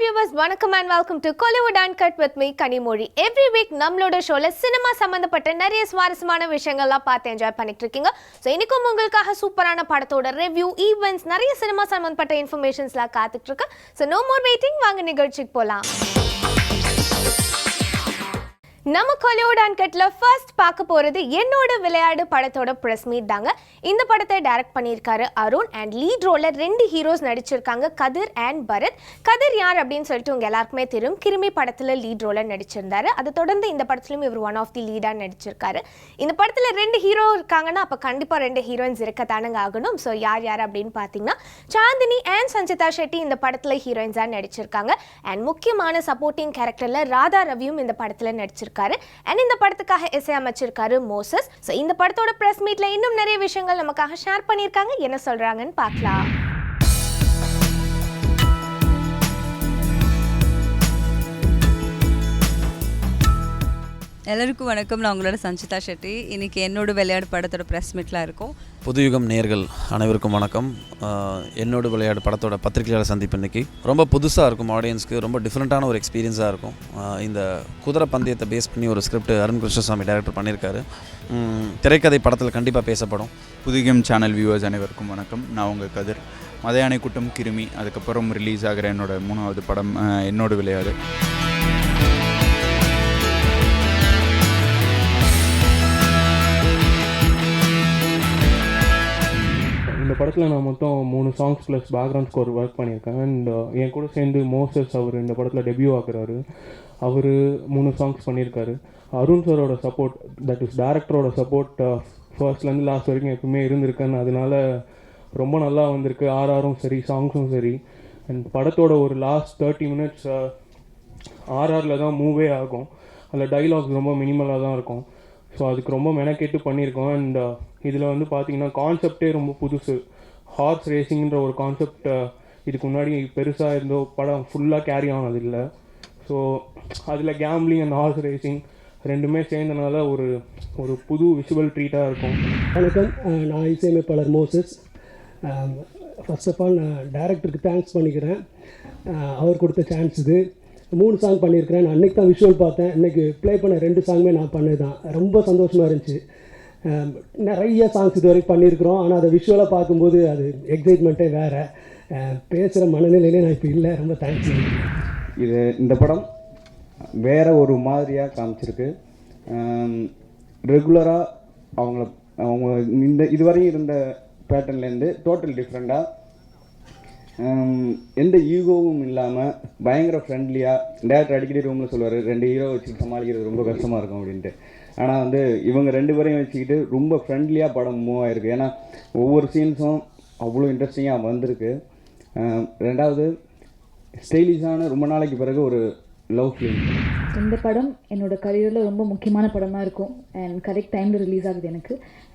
viewers, வணக்கம் and welcome to Kollywood Uncut with me, Kanimozhi. Every week நம்மளோட ஷோல cinema சம்பந்தப்பட்ட நிறைய சுவாரஸ்யமான விஷயங்கள்லாம் பார்த்து என்ஜாய் பண்ணிட்டு இருக்கீங்க. ஸோ இன்னைக்கும் உங்களுக்காக சூப்பரான படத்தோட ரிவ்யூ, ஈவெண்ட்ஸ், நிறைய சினிமா சம்பந்தப்பட்ட இன்ஃபர்மேஷன்ஸ்லாம் காத்துட்டு இருக்கு. ஸோ நோ மோர் வெயிட்டிங், வாங்க நிகழ்ச்சிக்கு போகலாம். நம்ம Kollywood Uncutல ஃபர்ஸ்ட் பார்க்க போகிறது என்னோட விளையாடு படத்தோட ப்ரெஸ் மீட் தாங்க. இந்த படத்தை டைரக்ட் பண்ணியிருக்காரு அருண் அண்ட் லீட் ரோலில் 2 ஹீரோஸ் நடிச்சிருக்காங்க, கதிர் அண்ட் பரத். கதிர் யார் அப்படின்னு சொல்லிட்டு உங்கள் எல்லாருக்குமே தெரியும், கிருமி படத்தில் லீட் ரோலில் நடிச்சிருந்தாரு. அதை தொடர்ந்து இந்த படத்துலையும் இவர் ஒன் ஆஃப் தி லீடாக நடிச்சிருக்காரு. இந்த படத்தில் 2 ஹீரோ இருக்காங்கன்னா அப்போ கண்டிப்பாக 2 ஹீரோயின்ஸ் இருக்கத்தானுங்க ஆகணும். ஸோ யார் அப்படின்னு பார்த்தீங்கன்னா சாந்தினி அண்ட் சஞ்சிதா ஷெட்டி இந்த படத்தில் ஹீரோயின்ஸாக நடிச்சிருக்காங்க. அண்ட் முக்கியமான சப்போர்ட்டிங் கேரக்டரில் ராதா ரவியும் இந்த படத்தில் நடிச்சிருக்காங்க. And இந்த படத்துக்காக இசையமைச்சிருக்காரு மோசஸ். ஸோ இந்த படத்தோட பிரஸ் மீட்ல இன்னும் நிறைய விஷயங்கள் நமக்காக ஷேர் பண்ணியிருக்காங்க. என்ன சொல்றாங்கன்னு பார்க்கலாம். எல்லாருக்கும் வணக்கம். நான் உங்களோட சஞ்சிதா ஷெட்டி. இன்றைக்கி என்னோட விளையாடு படத்தோட ப்ரெஸ் மீட்டில் இருக்கும். புதுயுகம் நேயர்கள் அனைவருக்கும் வணக்கம். என்னோட விளையாடு படத்தோட பத்திரிகையாளர் சந்திப்பு இன்றைக்கி ரொம்ப புதுசாக இருக்கும், ஆடியன்ஸ்க்கு ரொம்ப டிஃப்ரெண்ட்டான ஒரு எக்ஸ்பீரியன்ஸாக இருக்கும். இந்த குதிரை பந்தயத்தை பேஸ் பண்ணி ஒரு ஸ்கிரிப்ட் அருண் கிருஷ்ணசாமி டைரக்டர் பண்ணியிருக்காரு. திரைக்கதை படத்தில் கண்டிப்பாக பேசப்படும். புதுயுகம் சேனல் வியூவர்ஸ் அனைவருக்கும் வணக்கம். நான் உங்கள் கதிர். மதையானை கூட்டம், கிருமி, அதுக்கப்புறம் ரிலீஸ் ஆகிற என்னோட 3வது படம் என்னோட விளையாடு. இந்த படத்தில் நான் மொத்தம் 3 songs plus background score work பண்ணியிருக்கேன். அண்ட் என் கூட சேர்ந்து மோசஸ் அவர் இந்த படத்தில் டெபியூ ஆகுறாரு. அவர் 3 சாங்ஸ் பண்ணியிருக்காரு. அருண் சாரோட சப்போர்ட், தட் இஸ் டேரக்டரோட சப்போர்ட் ஃபர்ஸ்ட்லேருந்து லாஸ்ட் வரைக்கும் எப்பவுமே இருந்திருக்கேன்னு, அதனால ரொம்ப நல்லா வந்திருக்கு. ஆர்ஆரும் சரி, சாங்ஸும் சரி. அண்ட் படத்தோட ஒரு லாஸ்ட் 30 மினிட்ஸ் ஆர்ஆரில் தான் மூவே ஆகும். அதில் டைலாக்ஸ் ரொம்ப மினிமலாக தான் இருக்கும். ஸோ அதுக்கு ரொம்ப மெனக்கெட்டு பண்ணியிருக்கோம். அண்ட் இதில் வந்து பார்த்திங்கன்னா கான்செப்டே ரொம்ப புதுசு. ஹார்ஸ் ரேசிங்கிற ஒரு கான்செப்ட் இதுக்கு முன்னாடி பெருசாக இருந்தோ படம் ஃபுல்லாக கேரி ஆனது இல்லை. ஸோ அதில் கேம்லிங் அண்ட் ஹார்ஸ் ரேசிங் ரெண்டுமே சேர்ந்தனால ஒரு புது விஷுவல் ட்ரீட்டாக இருக்கும். வணக்கம், நான் இசையமைப்பாளர் மோசஸ். ஃபர்ஸ்ட் ஆஃப் ஆல் நான் டைரக்டருக்கு தேங்க்ஸ் பண்ணிக்கிறேன். அவர் கொடுத்த சான்ஸ் இது. 3 சாங் பண்ணியிருக்கிறேன். நான் அன்றைக்கி தான் விஷுவல் பார்த்தேன். இன்றைக்கி ப்ளே பண்ண 2 சாங்குமே நான் பண்ணது தான். ரொம்ப சந்தோஷமாக இருந்துச்சு. நிறைய சாங்ஸ் இது வரைக்கும் பண்ணியிருக்கிறோம். ஆனால் அதை விஷுவலாக பார்க்கும்போது அது எக்ஸைட்மெண்ட்டே வேறு. பேசுகிற மனநிலையிலே நான் இப்போ இல்லை. ரொம்ப தேங்க்ஸ். இந்த படம் வேறு ஒரு மாதிரியாக காமிச்சிருக்கு. ரெகுலராக அவங்க இதுவரையும் இருந்த பேட்டர்ன்லேருந்து டோட்டல் டிஃப்ரெண்ட்டாக, எந்த ஈகோவும் இல்லாமல் பயங்கர ஃப்ரெண்ட்லியாக. டேரக்டர் அடிக்கடி ரூமில் சொல்லுவார், 2 ஹீரோ வச்சுக்கிட்டு சமாளிக்கிறது ரொம்ப கஷ்டமாக இருக்கும் அப்படின்ட்டு. ஆனால் வந்து இவங்க 2 பேரையும் வச்சுக்கிட்டு ரொம்ப ஃப்ரெண்ட்லியாக படம் மூவ் ஆகிருக்கு. ஏன்னா ஒவ்வொரு சீன்ஸும் அவ்வளோ இன்ட்ரெஸ்டிங்காக வந்திருக்கு. 2வது ஸ்டைலிஷான ரொம்ப நாளைக்கு பிறகு ஒரு லவ் ஃபிலிம். இந்த படம் என்னோடய கரியரில் ரொம்ப முக்கியமான படமாக இருக்கும். அண்ட் கரெக்ட் டைமில் ரிலீஸ் ஆகுது எனக்கு.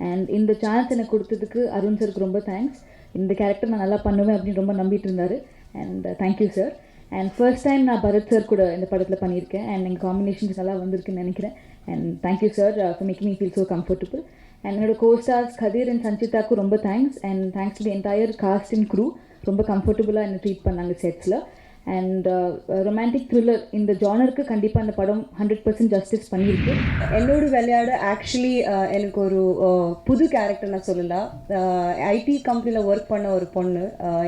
அண்ட் இந்த சான்ஸ் எனக்கு கொடுத்ததுக்கு அருண் சருக்கு ரொம்ப தேங்க்ஸ். இந்த கேரக்டர் நான் நல்லா பண்ணுவேன் அப்படின்னு ரொம்ப நம்பிட்டு இருந்தார். And thank you sir. And first time நான் பரத் சார் கூட இந்த படத்தில் பண்ணியிருக்கேன். அண்ட் எங்கள் காம்பினேஷன்ஸ் நல்லா வந்திருக்குன்னு நினைக்கிறேன். And thank you sir for making me feel so comfortable. And என்னோட கோஸ்டார்ஸ் கதிர் அண்ட் சஞ்சிதாக்கும் ரொம்ப thanks. And thanks to the entire cast and crew. ரொம்ப கம்ஃபர்டபுளாக என்னை ட்ரீட் பண்ணாங்க செட்ஸில். அண்ட் ரொமான்டிக் த்ரில்லர் இந்த ஜானருக்கு கண்டிப்பாக அந்த படம் 100% ஜஸ்டிஸ் பண்ணியிருக்கு. என்னோட விளையாடு ஆக்சுவலி எனக்கு ஒரு புது கேரக்டர் நான் சொல்லலாம். ஐடி கம்பெனியில் ஒர்க் பண்ண ஒரு பொண்ணு,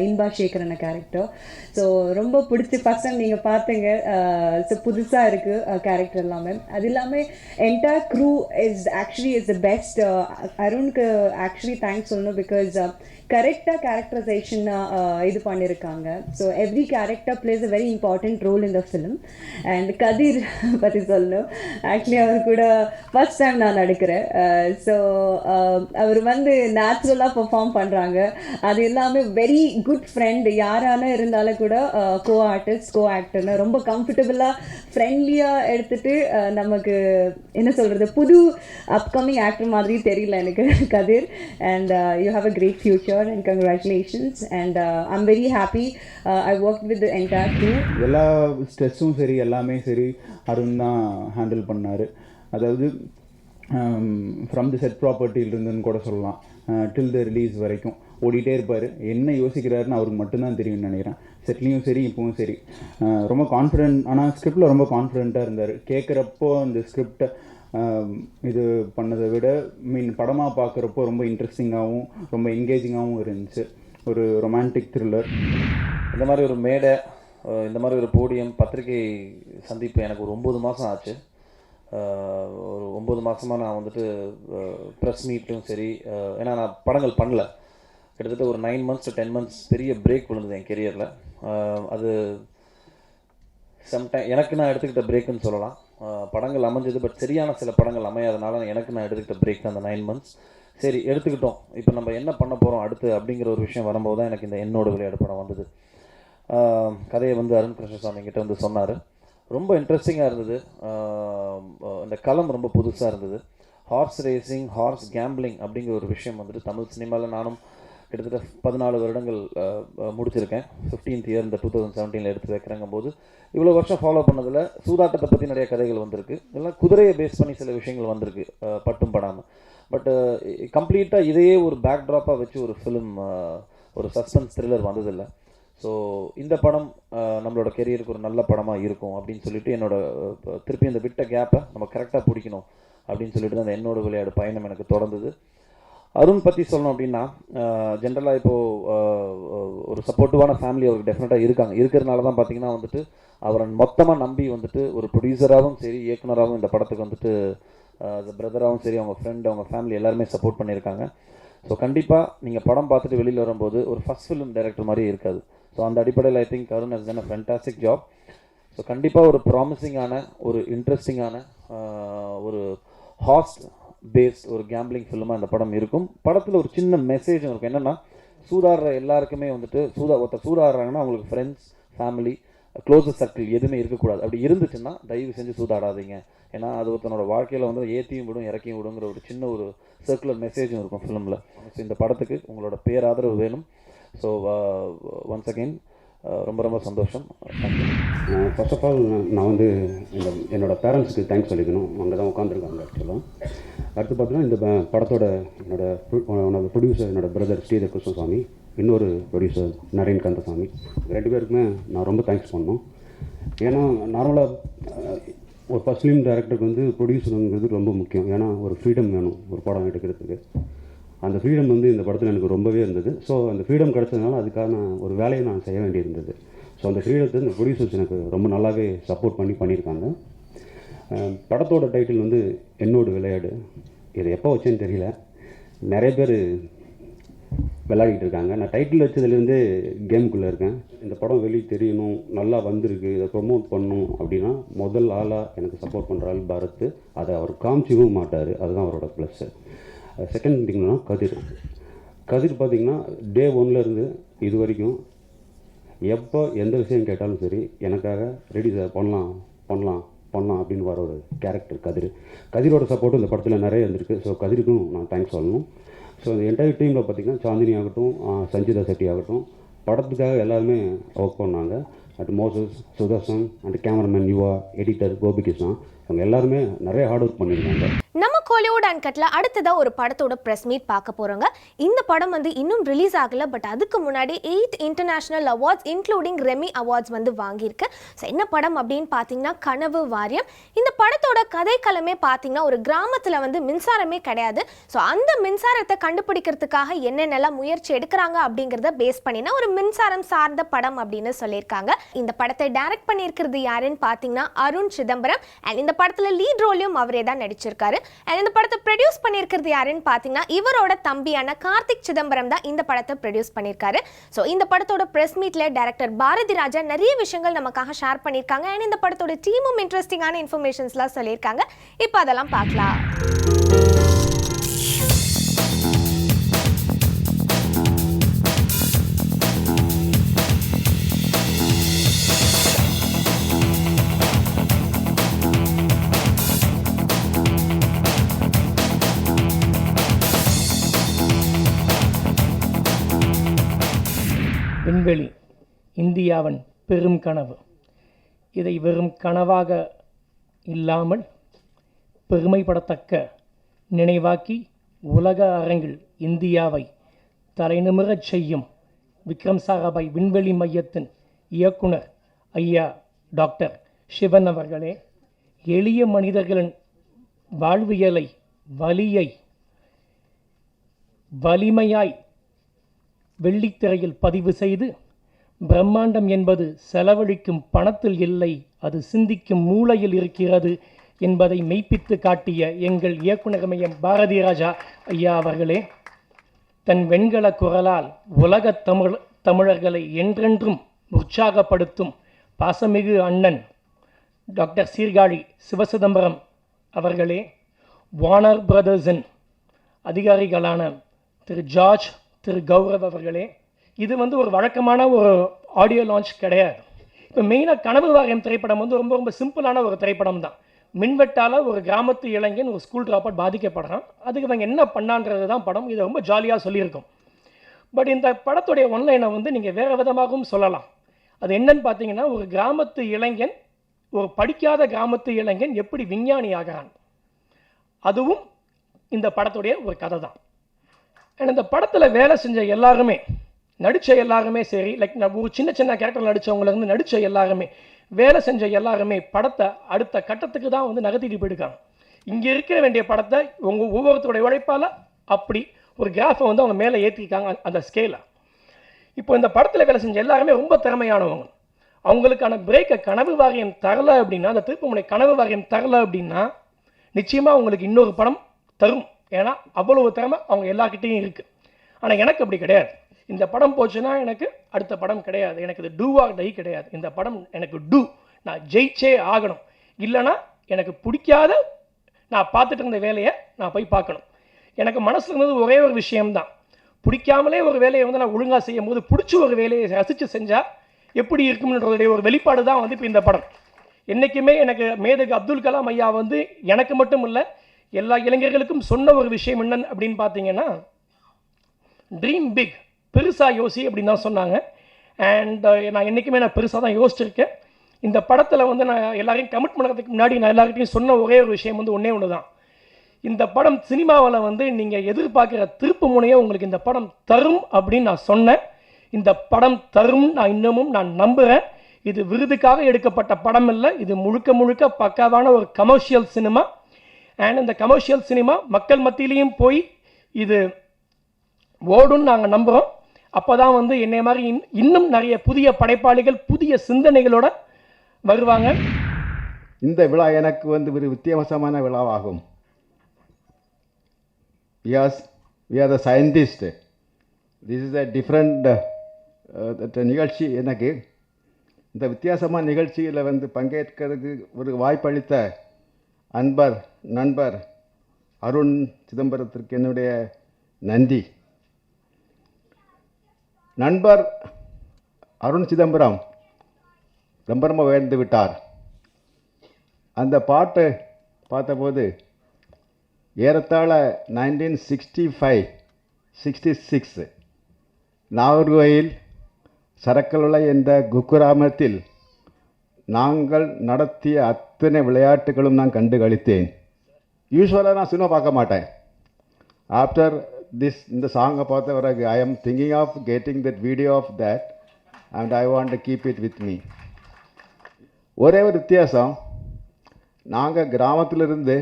இன்பா சேகரன கேரக்டர். ஸோ ரொம்ப பிடிச்சி ஃபர்ஸ்ட் டைம் நீங்கள் பார்த்தீங்க. ஸோ புதுசாக இருக்குது கேரக்டர் எல்லாமே. அது இல்லாமல் entire crew is the best. அருணுக்கு ஆக்சுவலி தேங்க்ஸ் சொல்லணும். பிகாஸ் கரெக்டாக கேரக்டரைசேஷன் இது பண்ணியிருக்காங்க. So every character plays a very important role in the film. And Kathir பற்றி சொல்லணும். ஆக்சுவலி அவர் கூட ஃபர்ஸ்ட் டைம் நான் நடிக்கிறேன். ஸோ அவர் வந்து நேச்சுரலாக பெர்ஃபார்ம் பண்ணுறாங்க. அது எல்லாமே வெரி குட் ஃப்ரெண்ட். யாரான இருந்தாலும் கூட கோ ஆர்டிஸ்ட், கோ ஆக்டர்னு ரொம்ப கம்ஃபர்டபுளாக ஃப்ரெண்ட்லியாக எடுத்துகிட்டு நமக்கு என்ன சொல்கிறது, புது அப்கமிங் ஆக்டர் மாதிரி தெரியல எனக்கு Kathir. And you have a great future and congratulations. And I'm very happy I worked with the entire crew. எல்லா ஸ்ட்ரெஸ்ஸும் சரி, எல்லாமே சரி, அருண் தான் ஹேண்டில் பண்ணார். அதாவது ஃப்ரம் தி செட் ப்ராப்பர்ட்டியிலிருந்துன்னு கூட சொல்லலாம், டில் த ரிலீஸ் வரைக்கும் ஓடிட்டே இருப்பார். என்ன யோசிக்கிறாருன்னு அவருக்கு மட்டும்தான் தெரியும்னு நினைக்கிறேன். செட்லேயும் சரி இப்போவும் சரி ரொம்ப கான்ஃபிடென்ட். ஆனால் ஸ்கிரிப்டில் ரொம்ப கான்ஃபிடென்ட்டாக இருந்தார். கேட்குறப்போ அந்த ஸ்கிரிப்டை இது பண்ணதை விட படமாக பார்க்குறப்போ ரொம்ப இன்ட்ரெஸ்டிங்காகவும் ரொம்ப என்கேஜிங்காகவும் இருந்துச்சு. ஒரு ரொமான்டிக் த்ரில்லர். இந்த மாதிரி ஒரு மேடை, இந்த மாதிரி ஒரு போடியம், பத்திரிகை சந்திப்பு எனக்கு ஒரு 9 மாதம் ஆச்சு. ஒரு 9 மாதமாக நான் வந்துட்டு ப்ரெஸ் மீட்டும் சரி, ஏன்னா நான் படங்கள் பண்ணல. கிட்டத்தட்ட ஒரு 9 months to 10 months பெரிய பிரேக் விழுந்தது என் கெரியரில். அது சம்டைம் எனக்கு நான் எடுத்துக்கிட்ட பிரேக்குன்னு சொல்லலாம். படங்கள் அமைஞ்சது, பட் சரியான சில படங்கள் அமையாதனால எனக்கு நான் எடுத்துக்கிட்ட பிரேக் அந்த 9 months. சரி எடுத்துக்கிட்டோம், இப்போ நம்ம என்ன பண்ண போகிறோம் அடுத்து அப்படிங்கிற ஒரு விஷயம் வரும்போது தான் எனக்கு இந்த என்னோட விளையாடு படம் வந்தது. கதையை வந்து அருண் கிருஷ்ணசாமி கிட்ட வந்து சொன்னார். ரொம்ப இன்ட்ரெஸ்டிங்காக இருந்தது. இந்த களம் ரொம்ப புதுசாக இருந்தது. ஹார்ஸ் ரேசிங், ஹார்ஸ் கேம்பிளிங் அப்படிங்கிற ஒரு விஷயம் வந்துட்டு தமிழ் சினிமாவில் நானும் கிட்டத்தட்ட 14 வருடங்கள் முடிச்சிருக்கேன். 15th year இந்த 2017 எடுத்து வைக்கிறங்கும் போது இவ்வளோ வருஷம் ஃபாலோ பண்ணதில் சூதாட்டத்தை பற்றி நிறைய கதைகள் வந்திருக்கு. இதெல்லாம் குதிரையை பேஸ் பண்ணி சில விஷயங்கள் வந்திருக்கு, பட்டும் படாமல். பட் கம்ப்ளீட்டாக இதையே ஒரு பேக்ட்ராப்பாக வச்சு ஒரு ஃபிலிம், ஒரு சஸ்பென்ஸ் த்ரில்லர் வந்ததில்லை. ஸோ இந்த படம் நம்மளோட கெரியருக்கு ஒரு நல்ல படமாக இருக்கும் அப்படின்னு சொல்லிட்டு என்னோட திருப்பி இந்த விட்ட கேப்பை நம்ம கரெக்டாக பிடிக்கணும் அப்படின்னு சொல்லிட்டு தான் அந்த என்னோட விளையாடு பயணம் எனக்கு தொடர்ந்தது. அருண் பற்றி சொல்லணும் அப்படின்னா, ஜென்ரலாக இப்போது ஒரு சப்போர்ட்டிவான ஃபேமிலி அவருக்கு டெஃபினட்டாக இருக்கிறதுனால தான் பார்த்தீங்கன்னா வந்துட்டு அவரை மொத்தமாக நம்பி வந்துட்டு ஒரு ப்ரொடியூசராகவும் சரி இயக்குனராகவும் இந்த படத்துக்கு வந்துட்டு பிரதராகவும் சரி அவங்க ஃப்ரெண்ட் அவங்க ஃபேமிலி எல்லாருமே சப்போர்ட் பண்ணியிருக்காங்க. ஸோ கண்டிப்பாக நீங்கள் படம் பார்த்துட்டு வெளியில் வரும்போது ஒரு ஃபஸ்ட் ஃபிலிம் டைரக்டர் மாதிரி இருக்காது. ஸோ அந்த அடிப்படையில் I think Arun has done a fantastic job. So கண்டிப்பாக ஒரு ப்ராமிசிங்கான, ஒரு இன்ட்ரெஸ்டிங்கான, ஒரு ஹாஸ்ட் பேஸ்ட் ஒரு கேம்பிளிங் ஃபிலிமாக இந்த படம் இருக்கும். படத்தில் ஒரு சின்ன மெசேஜும் இருக்கும். என்னென்னா, சூதாடுற எல்லாருக்குமே வந்துட்டு ஒருத்தர் சூதாடுறாங்கன்னா அவங்களுக்கு ஃப்ரெண்ட்ஸ், ஃபேமிலி, க்ளோசஸ்ட் சர்க்கிள் எதுவுமே இருக்கக்கூடாது. அப்படி இருந்துச்சுன்னா தயவு செஞ்சு சூதாடாதீங்க. ஏன்னா அது ஒருத்தனோட வாழ்க்கையில் வந்து ஏற்றியும் விடும் இறக்கியும் விடுங்கிற ஒரு சின்ன ஒரு சர்க்குலர் மெசேஜும் இருக்கும் ஃபிலிமில். ஸோ இந்த படத்துக்கு உங்களோட பேராதரவு வேணும். ஸோ ஒன்ஸ் அகெயின் ரொம்ப ரொம்ப சந்தோஷம். ஃபர்ஸ்ட் ஆஃப் ஆல் நான் வந்து என்னோடய பேரண்ட்ஸுக்கு தேங்க்ஸ் சொல்லிக்கணும். அங்கே தான் உட்காந்துருக்காங்க ஆக்சுவலாக. அடுத்து பார்த்தீங்கன்னா இந்த படத்தோட என்னோடய ப்ரொடியூசர் என்னோடய பிரதர் ஸ்ரீதர் கிருஷ்ணசாமி, இன்னொரு ப்ரொடியூசர் நரேன் கந்தசாமி, 2 பேருக்குமே நான் ரொம்ப தேங்க்ஸ் பண்ணணும். ஏன்னா நார்மலாக ஒரு ஃபர்ஸ்ட் ஃபிலிம் டைரக்டருக்கு வந்து ப்ரொடியூசருங்கிறது ரொம்ப முக்கியம். ஏன்னா ஒரு ஃப்ரீடம் வேணும் ஒரு படம் எடுக்கிறதுக்கு. அந்த ஃப்ரீடம் வந்து இந்த படத்தில் எனக்கு ரொம்பவே இருந்தது. ஸோ அந்த ஃப்ரீடம் கிடச்சதுனால அதுக்கான ஒரு வேலையை நான் செய்ய வேண்டியிருந்தது. ஸோ அந்த ஃப்ரீடத்தை இந்த ப்ரொடியூசர்ஸ் எனக்கு ரொம்ப நல்லாவே சப்போர்ட் பண்ணியிருக்காங்க. படத்தோட டைட்டில் வந்து என்னோட விளையாடு. இதை எப்போ வச்சேன்னு தெரியல, நிறைய பேர் விளையாடிட்டு இருக்காங்க. நான் டைட்டில் வச்சதுலேருந்தே கேமுக்குள்ளே இருக்கேன். இந்த படம் வெளியே தெரியணும், நல்லா வந்திருக்கு, இதை ப்ரொமோட் பண்ணணும் அப்படின்னா முதல் ஆளாக எனக்கு சப்போர்ட் பண்ணுற ஆள் பரத். அதை அவர் காமிச்சிக்கவும் மாட்டார், அதுதான் அவரோட ப்ளஸ்ஸு. செகண்ட் திங்னா கதிர் பார்த்திங்கன்னா டே 1லேருந்து இது வரைக்கும் எப்போ எந்த விஷயம் கேட்டாலும் சரி எனக்காக ரெடி சார் பண்ணலாம் அப்படின்னு வர ஒரு கேரக்டர் கதிரோட சப்போர்ட்டும் இந்த படத்தில் நிறைய இருந்திருக்கு. ஸோ கதிருக்கும் நான் தேங்க்ஸ் சொல்லணும். ஸோ இந்த என்டையர் டீமில் பார்த்திங்கன்னா சாந்தினி ஆகட்டும், சஞ்சிதா செட்டி ஆகட்டும், படத்துக்காக எல்லாருமே ஒர்க் பண்ணாங்க. And Moses, Sudharsan and cameraman Yuva, editor Gopikrishna, அவங்க எல்லாருமே நிறைய ஹார்ட் ஒர்க் பண்ணியிருக்காங்க. நம்ம கோலிவுட் அன்கட்ல அடுத்ததாக ஒரு படத்தோட ப்ரெஸ் மீட் பார்க்க போகிறோங்க. இந்த படம் வந்து இன்னும் ரிலீஸ் ஆகலை, பட் அதுக்கு முன்னாடி 8 international awards including Remi awards வந்து வாங்கியிருக்கு. ஸோ என்ன படம் அப்படின்னு பார்த்தீங்கன்னா கனவு வாரியம். இந்த படத்தோட கதைக்களமே பார்த்தீங்கன்னா ஒரு கிராமத்தில் வந்து மின்சாரமே கிடையாது. ஸோ அந்த மின்சாரத்தை கண்டுபிடிக்கிறதுக்காக என்னென்னலாம் முயற்சி எடுக்கிறாங்க அப்படிங்கிறத பேஸ் பண்ணினா ஒரு மின்சாரம் சார்ந்த படம் அப்படின்னு சொல்லியிருக்காங்க. இந்த படத்தை டைரக்ட் பண்ணியிருக்கிறது யாருன்னு பார்த்தீங்கன்னா அருண் சிதம்பரம். அண்ட் இந்த படத்தில் லீட் ரோலையும் அவரே தான் நடிச்சிருக்காரு. அண்ட் இந்த படத்தை ப்ரொடியூஸ் பண்ணியிருக்கிறது யாருன்னு பார்த்தீங்கன்னா இவரோட தம்பியான கார்த்திக் சிதம்பரம் தான் இந்த படத்தை ப்ரொடியூஸ் பண்ணியிருக்காரு. ஸோ இந்த படத்தோட ப்ரெஸ் மீட்டில் டைரக்டர் பாரதி ராஜா நிறைய விஷயங்கள் நமக்காக ஷேர் பண்ணியிருக்காங்க. அண்ட் இந்த படத்தோட டீமும் இன்ட்ரெஸ்டிங்கான இன்ஃபர்மேஷன்ஸ்லாம் சொல்லியிருக்காங்க. இப்போ அதெல்லாம் பார்க்கலாம். விண்வெளி இந்தியாவின் பெரும் கனவு. இதை வெறும் கனவாக இல்லாமல் பெருமைப்படத்தக்க நினைவாக்கி உலக அரங்கில் இந்தியாவை தலைநிமிரச் செய்யும் விக்ரம் சாராபாய் விண்வெளி மையத்தின் இயக்குனர் ஐயா டாக்டர் சிவன் அவர்களே, எளிய மனிதர்களின் வாழ்வியலை வலியை வலிமையாய் வெள்ளித்திரையில் பதிவு செய்து, பிரம்மாண்டம் என்பது செலவழிக்கும் பணத்தில் இல்லை, அது சிந்திக்கும் மூளையில் இருக்கிறது என்பதை மெய்ப்பித்து காட்டிய எங்கள் இயக்குனர் மையம் பாரதி ராஜா ஐயா அவர்களே, தன் வெண்கல குரலால் உலகத் தமிழர்களை என்றென்றும் உற்சாகப்படுத்தும் பாசமிகு அண்ணன் டாக்டர் சீர்காழி சிவசிதம்பரம் அவர்களே, வார்னர் பிரதர்ஸின் அதிகாரிகளான திரு ஜார்ஜ், திரு கௌரவ் அவர்களே, இது ஒரு வழக்கமான ஒரு ஆடியோ லான்ச் கிடையாது. இப்போ மெயினாக கனவு வாரியம் திரைப்படம் ரொம்ப ரொம்ப சிம்பிளான ஒரு திரைப்படம் தான். மின்வெட்டால் ஒரு கிராமத்து இளைஞன் ஒரு ஸ்கூல் ட்ராப்பர் பாதிக்கப்படுறான். அதுக்கு இவங்க என்ன பண்ணான்றது தான் படம். இதை ரொம்ப ஜாலியாக சொல்லியிருக்கோம். பட் இந்த படத்துடைய ஒன்லைனை நீங்கள் வேறு விதமாகவும் சொல்லலாம். அது என்னன்னு பார்த்தீங்கன்னா, ஒரு கிராமத்து இளைஞன், ஒரு படிக்காத கிராமத்து இளைஞன் எப்படி விஞ்ஞானி ஆகிறான், அதுவும் இந்த படத்துடைய ஒரு கதை தான். அண்ட் இந்த படத்தில் வேலை செஞ்ச எல்லாருமே, நடித்த எல்லாருமே சரி, லைக் ஒரு சின்ன சின்ன கேரக்டர் நடித்தவங்கலேருந்து நடித்த எல்லாருமே, வேலை செஞ்ச எல்லாருமே படத்தை அடுத்த கட்டத்துக்கு தான் நகர்த்திட்டு போயிருக்காங்க. இங்கே இருக்க வேண்டிய படத்தை ஒவ்வொருத்தருடைய உழைப்பால் அப்படி ஒரு கிராஃபை அவங்க மேலே ஏற்றிருக்காங்க, அந்த ஸ்கேலை. இப்போ இந்த படத்தில் வேலை செஞ்ச எல்லாருமே ரொம்ப திறமையானவங்க. அவங்களுக்கான பிரேக்கை கனவு வாரியம் தரலை அப்படின்னா, அந்த திருப்புமுனை கனவு வாரியம் தரலை அப்படின்னா, நிச்சயமாக அவங்களுக்கு இன்னொரு படம் தரும். ஏன்னா அவ்வளவு திறமை அவங்க எல்லார்கிட்டையும் இருக்குது. ஆனால் எனக்கு அப்படி கிடையாது. இந்த படம் போச்சுன்னா எனக்கு அடுத்த படம் கிடையாது. எனக்கு இது டூ ஆர் டை கிடையாது. இந்த படம் எனக்கு டூ, நான் ஜெயிச்சே ஆகணும். இல்லைனா எனக்கு பிடிக்காத நான் பார்த்துட்டு இருந்த வேலையை நான் போய் பார்க்கணும். எனக்கு மனசில் இருந்தது ஒரே ஒரு விஷயம்தான், பிடிக்காமலே ஒரு வேலையை நான் ஒழுங்காக செய்யும் போது பிடிச்ச ஒரு வேலையை ரசித்து செஞ்சால் எப்படி இருக்கும்ன்றதுடைய ஒரு வெளிப்பாடு தான் இப்போ இந்த படம். என்றைக்குமே எனக்கு மேதகு அப்துல் கலாம் ஐயா எனக்கு மட்டும் இல்லை, எல்லா இளைஞர்களுக்கும் சொன்ன ஒரு விஷயம் என்னன்னு அப்படின்னு பார்த்தீங்கன்னா, ட்ரீம் பிக், பெருசாக யோசி அப்படின்னு தான் சொன்னாங்க. அண்ட் நான் என்றைக்குமே பெருசாக தான் யோசிச்சிருக்கேன். இந்த படத்தில் நான் எல்லாரையும் கமிட் பண்ணுறதுக்கு முன்னாடி நான் எல்லார்கிட்டையும் சொன்ன ஒரே ஒரு விஷயம் ஒன்றே ஒன்று தான். இந்த படம் சினிமாவில் நீங்கள் எதிர்பார்க்குற திருப்பு முனையை உங்களுக்கு இந்த படம் தரும் அப்படின்னு நான் சொன்னேன். இந்த படம் தரும் நான் இன்னமும் நம்புகிறேன். இது விருதுக்காக எடுக்கப்பட்ட படம் இல்லை, இது முழுக்க முழுக்க பக்காவான ஒரு கமர்ஷியல் சினிமா. அண்ட் இந்த கமர்ஷியல் சினிமா மக்கள் மத்தியிலையும் போய் இது ஓடுன்னு நாங்கள் நம்புகிறோம். அப்போ தான் என்னை மாதிரி இன்னும் நிறைய புதிய படைப்பாளிகள் புதிய சிந்தனைகளோட வருவாங்க. இந்த விழா எனக்கு ஒரு வித்தியாசமான விழாவாகும். Yes, we are the scientist. This is a different நிகழ்ச்சி. எனக்கு இந்த வித்தியாசமான நிகழ்ச்சியில் பங்கேற்கிறதுக்கு ஒரு வாய்ப்பளித்த நண்பர் அருண் சிதம்பரத்திற்கு என்னுடைய நன்றி. நண்பர் அருண் சிதம்பரம் ரொம்ப உயர்ந்து விட்டார். அந்த பாட்டு பார்த்தபோது ஏறத்தாழ 1965-66 நாகர்கோயில் சரக்கலுளை என்ற குக்கிராமத்தில் நாங்கள் நடத்திய அத்தனை விளையாட்டுகளும் நான் கண்டு கழித்தேன். யூஸ்வலாக நான் சினிமா பார்க்க மாட்டேன். ஆஃப்டர் இந்த சாங்கை பார்த்த பிறகு I am thinking of getting that video of that and I want to keep it with me. ஒரே ஒரு வித்தியாசம், நாங்கள் கிராமத்திலிருந்து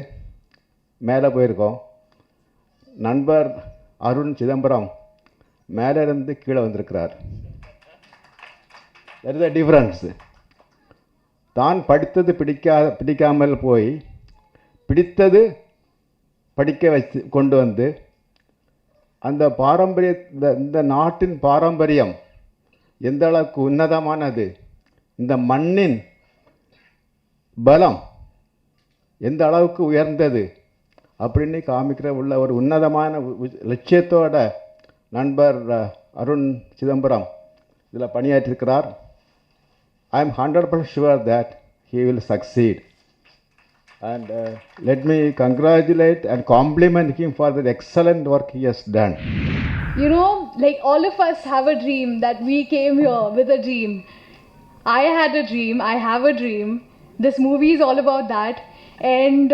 மேலே போயிருக்கோம். நண்பர் அருண் சிதம்பரம் மேலே இருந்து கீழே வந்திருக்கிறார். That is the difference. தான் படித்தது பிடிக்காமல் போய் பிடித்தது படிக்க கொண்டு வந்து அந்த பாரம்பரிய இந்த நாட்டின் பாரம்பரியம் எந்த அளவுக்கு உன்னதமானது, இந்த மண்ணின் பலம் எந்த அளவுக்கு உயர்ந்தது அப்படின்னு காமிக்கிற உள்ள ஒரு உன்னதமான லட்சியத்தோட நண்பர் அருண் சிதம்பரம் இதில் பணியாற்றிருக்கிறார். I am 100% sure that he will succeed. And let me congratulate and compliment him for the excellent work he has done. You know, like all of us have a dream that we came here with a dream. I had a dream, I have a dream. This movie is all about that. And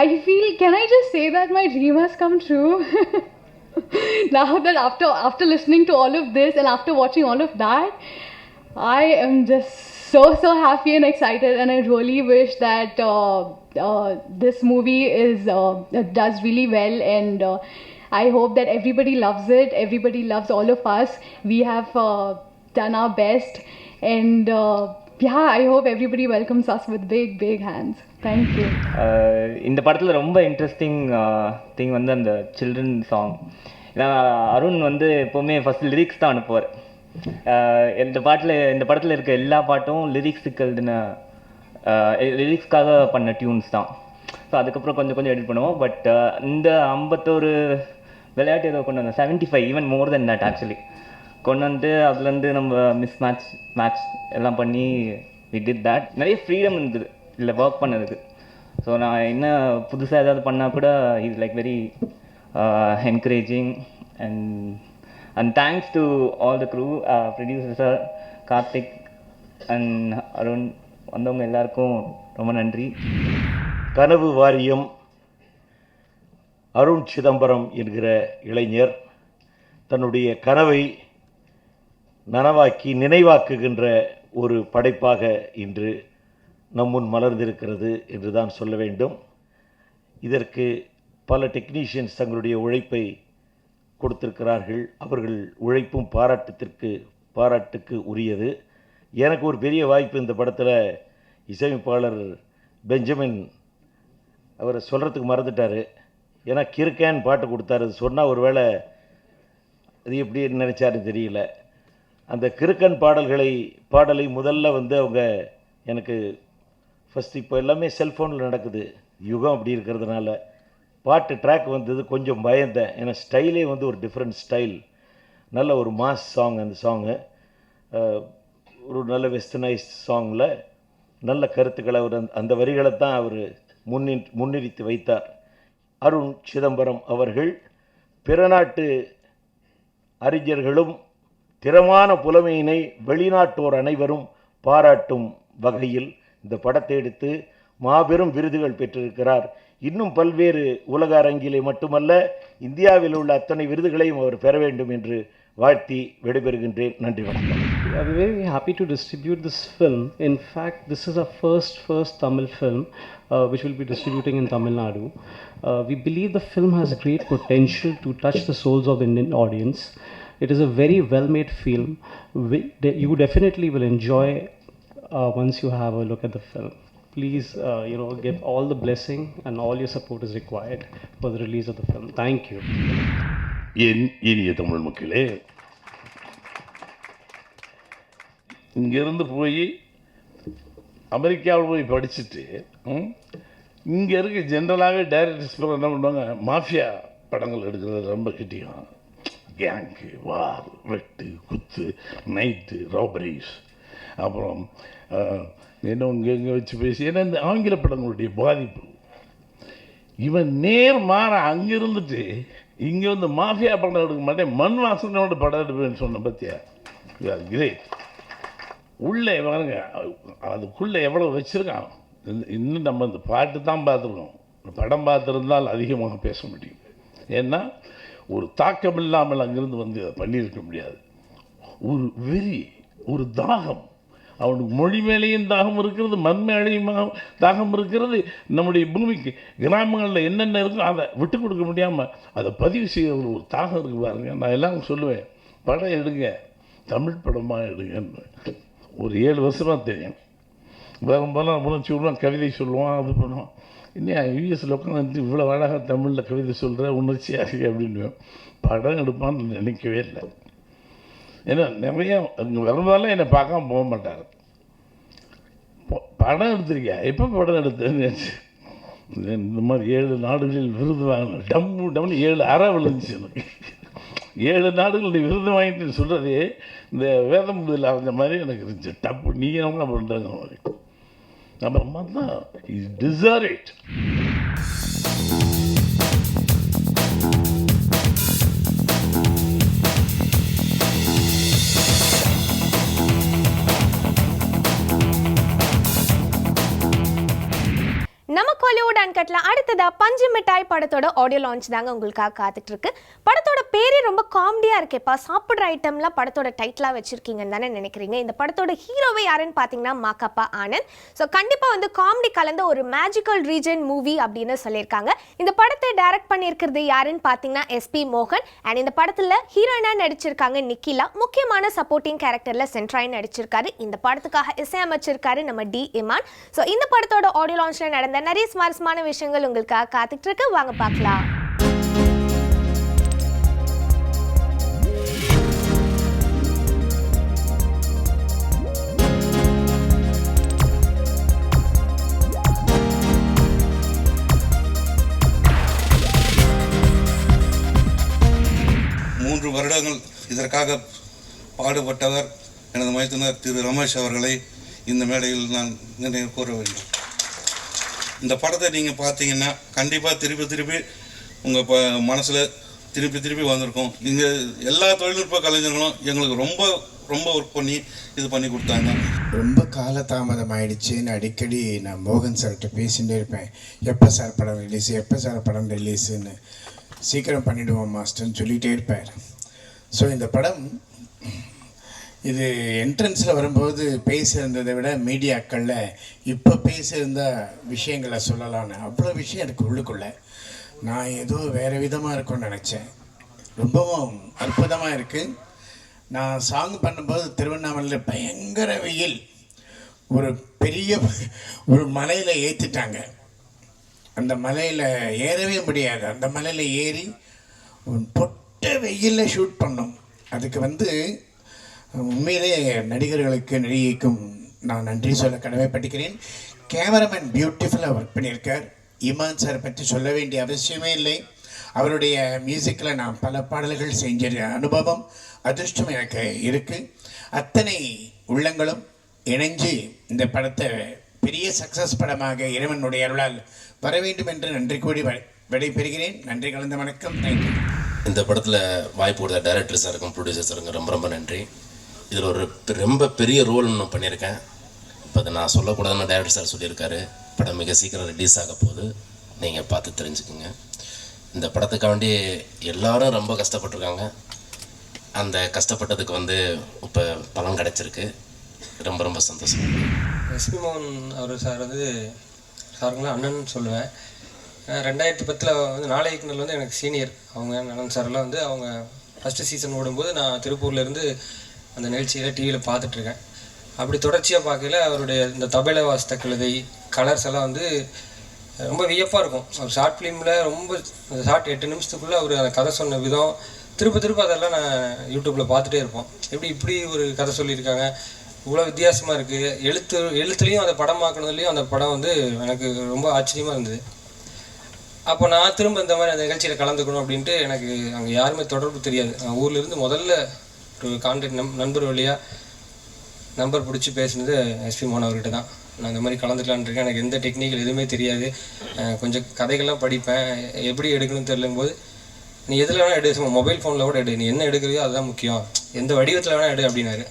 I feel, can I just say that my dream has come true? now that after listening to all of this and after watching all of that, I am just so happy and excited, and I really wish that this movie does really well, and I hope that everybody loves it. Everybody loves all of us. We have done our best, and yeah, I hope everybody welcomes us with big hands. Thank you. இந்த படத்தில் ரொம்ப interesting thing வந்து அந்த children song. ஏன்னா அருண் வந்து எப்போவுமே first lyrics தான் அனுப்புவார். இந்த படத்தில் இருக்க எல்லா பாட்டும் லிரிக்ஸ்க்காக பண்ண டியூன்ஸ் தான். ஸோ அதுக்கப்புறம் கொஞ்சம் எடிட் பண்ணுவோம். பட் இந்த 51 விளையாட்டு ஏதோ கொண்டு வந்தோம், 75 even more then that actually கொண்டு வந்துட்டு அதுலேருந்து நம்ம மேட்ச் எல்லாம் பண்ணி வி டிட் தட். நிறைய ஃப்ரீடம் இருந்தது இல்லை ஒர்க் பண்ணதுக்கு. ஸோ நான் என்ன புதுசாக ஏதாவது பண்ணால் கூட is like very encouraging. And thanks to all the crew, producer sir, Karthik and Arun, வந்தவங்க எல்லாருக்கும் ரொம்ப நன்றி. கனவு வாரியம் அருண் சிதம்பரம் என்கிற இளைஞர் தன்னுடைய கனவை நனவாக்கி நினைவாக்குகின்ற ஒரு படைப்பாக இன்று நம்முன் மலர்ந்திருக்கிறது என்று தான் சொல்ல வேண்டும். இதற்கு பல டெக்னீஷியன்ஸ் தங்களுடைய உழைப்பை கொடுத்திருக்கிறார்கள். அவர்கள் உழைப்பும் பாராட்டுக்கு உரியது. எனக்கு ஒரு பெரிய வாய்ப்பு இந்த படத்தில் இசையமைப்பாளர் பெஞ்சமின் அவரை சொல்கிறதுக்கு மறந்துட்டார். ஏன்னா கிறுக்கேன் பாட்டு கொடுத்தாரு. அது சொன்னால் ஒரு வேளை அது எப்படி நினச்சாருன்னு தெரியல. அந்த கிறுக்கன் பாடலை முதல்ல வந்து அவங்க எனக்கு ஃபஸ்ட் இப்போ எல்லாமே செல்ஃபோனில் நடக்குது, யுகம் அப்படி இருக்கிறதுனால பாட்டு ட்ராக் வந்தது கொஞ்சம் பயந்தேன். ஏன்னா ஸ்டைலே வந்து ஒரு டிஃப்ரெண்ட் ஸ்டைல், நல்ல ஒரு மாஸ் சாங். அந்த சாங்கு ஒரு நல்ல வெஸ்டர்னைஸ் சாங்கில் நல்ல கருத்துக்களை அவர் அந்த வரிகளை தான் அவர் முன்னிறுத்தி வைத்தார். அருண் சிதம்பரம் அவர்கள் பிற நாட்டு அறிஞர்களும் திறமான புலமையினை வெளிநாட்டோர் அனைவரும் பாராட்டும் வகையில் இந்த படத்தை எடுத்து மாபெரும் விருதுகள் பெற்றிருக்கிறார். இன்னும் பல்வேறு உலக அரங்கிலே மட்டுமல்ல இந்தியாவில் உள்ள அத்தனை விருதுகளையும் அவர் பெற வேண்டும் என்று வாழ்த்தி விடைபெறுகின்றேன். நன்றி, வணக்கம். We are very happy to distribute this film. In fact, this is our first Tamil film which will be distributing in Tamil Nadu. We believe the film has great potential to touch the souls of the Indian audience. It is a very well-made film. You definitely will enjoy once you have a look at the film. Please, give all the blessing and all your support is required for the release of the film. Thank you. என் இனிய தமிழ் மக்களே, இங்கேருந்து போய் அமெரிக்காவில் போய் படிச்சுட்டு இங்கே இருக்க ஜென்ரலாகவே டைரக்டர்ஸ் என்ன பண்ணுவாங்க, மாஃபியா படங்கள் எடுக்கிறது ரொம்ப கிட்டியும். கேங்கு, வார், வெட்டு, குத்து, நைட்டு, ராபரிஸ், அப்புறம் என்ன இங்கே வச்சு பேசி. ஏன்னா இந்த ஆங்கில படங்களுடைய பாதிப்பு. இவன் நேர்மாற அங்கே இருந்துட்டு இங்கே வந்து மாஃபியா படம் எடுக்க மாட்டேன், மண் வாசனோட படம் எடுப்பேன்னு சொன்ன பற்றியா. கிரேட். உள்ளே பாருங்க, அதுக்குள்ளே எவ்வளோ வச்சுருக்கான். இன்னும் நம்ம இந்த பாட்டு தான் பார்த்துருக்கோம், படம் பார்த்துருந்தால் அதிகமாக பேச முடியும். ஏன்னா ஒரு தாக்கம் இல்லாமல் அங்கிருந்து வந்து அதை பண்ணியிருக்க முடியாது. ஒரு வெறி, ஒரு தாகம், அவனுக்கு மொழி மேலேயும் தாகம் இருக்கிறது, மண் மேலேயும் தாகம் இருக்கிறது. நம்முடைய பூமிக்கு கிராமங்களில் என்னென்ன இருக்கோ அதை விட்டு கொடுக்க முடியாமல் அதை பதிவு செய்ய ஒரு தாகம் இருக்குது பாருங்க. நான் எல்லாம் சொல்லுவேன், படம் எடுங்க, தமிழ் படமாக எடுங்கன்னு. ஒரு 7 வருஷமாக தெரியும். வரும்போதெல்லாம் உணர்ச்சி விடுவான், கவிதை சொல்லுவான், அது பண்ணுவான். இன்னும் யூஎஸில் உட்காந்து இவ்வளோ அழகாக தமிழில் கவிதை சொல்கிற உணர்ச்சியாக அப்படின்னு படம் எடுப்பான்னு நினைக்கவே இல்லை. ஏன்னா நிறைய அங்கே வரும்போதெல்லாம் என்னை பார்க்காம போக மாட்டார். படம் எடுத்திருக்கியா, எப்போ படம் எடுத்தேன்னு இந்த மாதிரி 7 நாடுகளில் விருது வாங்கினேன். டம்னு 7 அறை விழுந்துச்சு எனக்கு. 7 நாடுகள் நீ விருது வாங்கிட்டு சொல்கிறதே இந்த வேதம் இதில் அந்த மாதிரி எனக்கு இருந்துச்சு. டப்பு நீ என்ன பண்ணுறாங்க மாதிரி. அப்புறமா தான் இஸ் டிசர்வ் இட். நம்ம கோலிவுட் அன்கட்ல அடுத்ததா பஞ்சு மிட்டாய் படத்தோட ஆடியோ லான்ச் தாங்க உங்களுக்காக காத்துட்டு இருக்கு. படத்தோட பேரே ரொம்ப காமெடியா இருக்கேப்பா, சாப்பிட்ற ஐட்டம்லாம் படத்தோட டைட்டிலா வச்சிருக்கீங்கன்னு தானே நினைக்கிறீங்க. இந்த படத்தோட ஹீரோவே யாருன்னு பார்த்தீங்கன்னா மாக்கப்பா ஆனந்த். ஸோ கண்டிப்பா வந்து காமெடி கலந்த ஒரு மேஜிக்கல் ரீஜன் மூவி அப்படின்னு சொல்லியிருக்காங்க. இந்த படத்தை டைரக்ட் பண்ணியிருக்கிறது யாருன்னு பார்த்தீங்கன்னா SP மோகன். அண்ட் இந்த படத்துல ஹீரோயினா நடிச்சிருக்காங்க நிக்கிலா. முக்கியமான சப்போர்ட்டிங் கேரக்டர்ல சென்ட்ராய் நடிச்சிருக்காரு. இந்த படத்துக்காக இசையமைச்சிருக்காரு நம்ம D இமான். ஸோ இந்த படத்தோட ஆடியோ லான்ச்ல நடந்த நிறைய சுவாரஸ்யமான விஷயங்கள் உங்களுக்காக காத்துட்டு இருக்கு. வாங்க பார்க்கலாம். மூன்று வருடங்கள் இதற்காக பாடுபட்டவர் எனது மைத்துனர் திரு ரமேஷ் அவர்களை இந்த மேடையில் நான் நினைவு கூற வேண்டும். இந்த படத்தை நீங்கள் பார்த்தீங்கன்னா கண்டிப்பாக திருப்பி உங்கள் மனசில் திருப்பி வந்திருக்கும். இங்கே எல்லா தொழில்நுட்ப கலைஞர்களும் எங்களுக்கு ரொம்ப ஒர்க் பண்ணி இது பண்ணி கொடுத்தாங்க. ரொம்ப காலதாமதம் ஆயிடுச்சுன்னு அடிக்கடி நான் மோகன் சார்கிட்ட பேசிகிட்டே இருப்பேன். எப்போ சார் படம் ரிலீஸுன்னு. சீக்கிரம் பண்ணிவிடுவோம் மாஸ்டர்னு சொல்லிகிட்டே இருப்பார். ஸோ இந்த படம் இது என்ட்ரன்ஸில் வரும்போது பேசியிருந்ததை விட மீடியாக்களில் இப்போ பேசியிருந்த விஷயங்களை சொல்லலான்னு அவ்வளோ விஷயம் எனக்கு உள்ளுக்குள்ளே. நான் ஏதோ வேறு விதமாக இருக்கும்னு நினச்சேன். ரொம்பவும் அற்புதமாக இருக்குது. நான் சாங் பண்ணும்போது திருவண்ணாமலையில் பயங்கர வெயில், ஒரு பெரிய ஒரு மலையில் ஏற்றிட்டாங்க. அந்த மலையில் ஏறவே முடியாது. அந்த மலையில் ஏறி பொட்ட வெயிலில் ஷூட் பண்ணோம். அதுக்கு உண்மையிலே நடிகர்களுக்கும் நான் நன்றி சொல்ல கடமைப்பட்டுக்கிறேன். கேமராமேன் பியூட்டிஃபுல்லாக ஒர்க் பண்ணியிருக்கார். இமான் சார் பற்றி சொல்ல வேண்டிய அவசியமே இல்லை. அவருடைய மியூசிக்கில் நான் பல பாடல்கள் செஞ்ச அனுபவம் அதிர்ஷ்டம் எனக்கு இருக்குது. அத்தனை உள்ளங்களும் இணைஞ்சு இந்த படத்தை பெரிய சக்ஸஸ் படமாக இறைவனுடைய அருளால் வர வேண்டும் என்று நன்றி கூடி விடைபெறுகிறேன். நன்றி கலந்த வணக்கம். தேங்க்யூ. இந்த படத்தில் வாய்ப்பு கொடுத்த டைரக்டர் சாருக்கும் ப்ரொடியூசர் சாருக்கும் ரொம்ப நன்றி. இதில் ஒரு ரொம்ப பெரிய ரோல் நான் பண்ணியிருக்கேன். இப்போ அதை நான் சொல்லக்கூடாதுன்னு டைரக்டர் சார் சொல்லியிருக்காரு. படம் மிக சீக்கிரம் ரிலீஸ் ஆக போகுது, நீங்கள் பார்த்து தெரிஞ்சுக்குங்க. இந்த படத்துக்காண்டி எல்லாரும் ரொம்ப கஷ்டப்பட்டுருக்காங்க. அந்த கஷ்டப்பட்டதுக்கு இப்போ பலன் கிடச்சிருக்கு. ரொம்ப சந்தோஷம். SP மோகன் அவர் சார் சாருங்களாம் அண்ணன் சொல்லுவேன். 2010 நாளை இயக்குனர் எனக்கு சீனியர். அவங்க அண்ணன் சாரெல்லாம் அவங்க ஃபஸ்ட்டு சீசன் ஓடும்போது நான் திருப்பூர்லேருந்து அந்த நிகழ்ச்சியில் டிவியில் பார்த்துட்ருக்கேன். அப்படி தொடர்ச்சியாக பார்க்கல அவருடைய இந்த தபேல வாசித்த கழுதை கலர்ஸ் எல்லாம் ரொம்ப வியப்பாக இருக்கும். அவர் ஷார்ட் ஃபிலிமில் அந்த ஷார்ட் 8 நிமிஷத்துக்குள்ளே அவர் அந்த கதை சொன்ன விதம் திரும்ப அதெல்லாம் நான் யூடியூப்பில் பார்த்துட்டே இருப்போம். இப்படி ஒரு கதை சொல்லியிருக்காங்க, இவ்வளோ வித்தியாசமாக இருக்குது. எழுத்துலேயும் அந்த படமாக்குனதுலேயும் அந்த படம் எனக்கு ரொம்ப ஆச்சரியமாக இருந்தது. அப்போ நான் திரும்ப இந்த மாதிரி அந்த நிகழ்ச்சியில் கலந்துக்கணும் அப்படின்ட்டு எனக்கு அங்கே யாருமே தொடர்பு தெரியாது. நான் ஊர்லேருந்து முதல்ல ஒரு கான்டாக்ட் நண்பர் வழியாக நம்பர் பிடிச்சி பேசினது SP மோகன் அவர்கிட்ட தான். நான் இந்த மாதிரி கலந்துக்கலான்னு இருக்கேன். எனக்கு எந்த டெக்னிக்கல் எதுவுமே தெரியாது. கொஞ்சம் கதைகள்லாம் படிப்பேன். எப்படி எடுக்கணும்னு தெரியலும் போது நீ எதில் வேணால் எடு, மொபைல் ஃபோனில் கூட எடு, நீ என்ன எடுக்கிறியோ அதுதான் முக்கியம், எந்த வடிவத்தில் வேணால் எடு அப்படின்னாரு.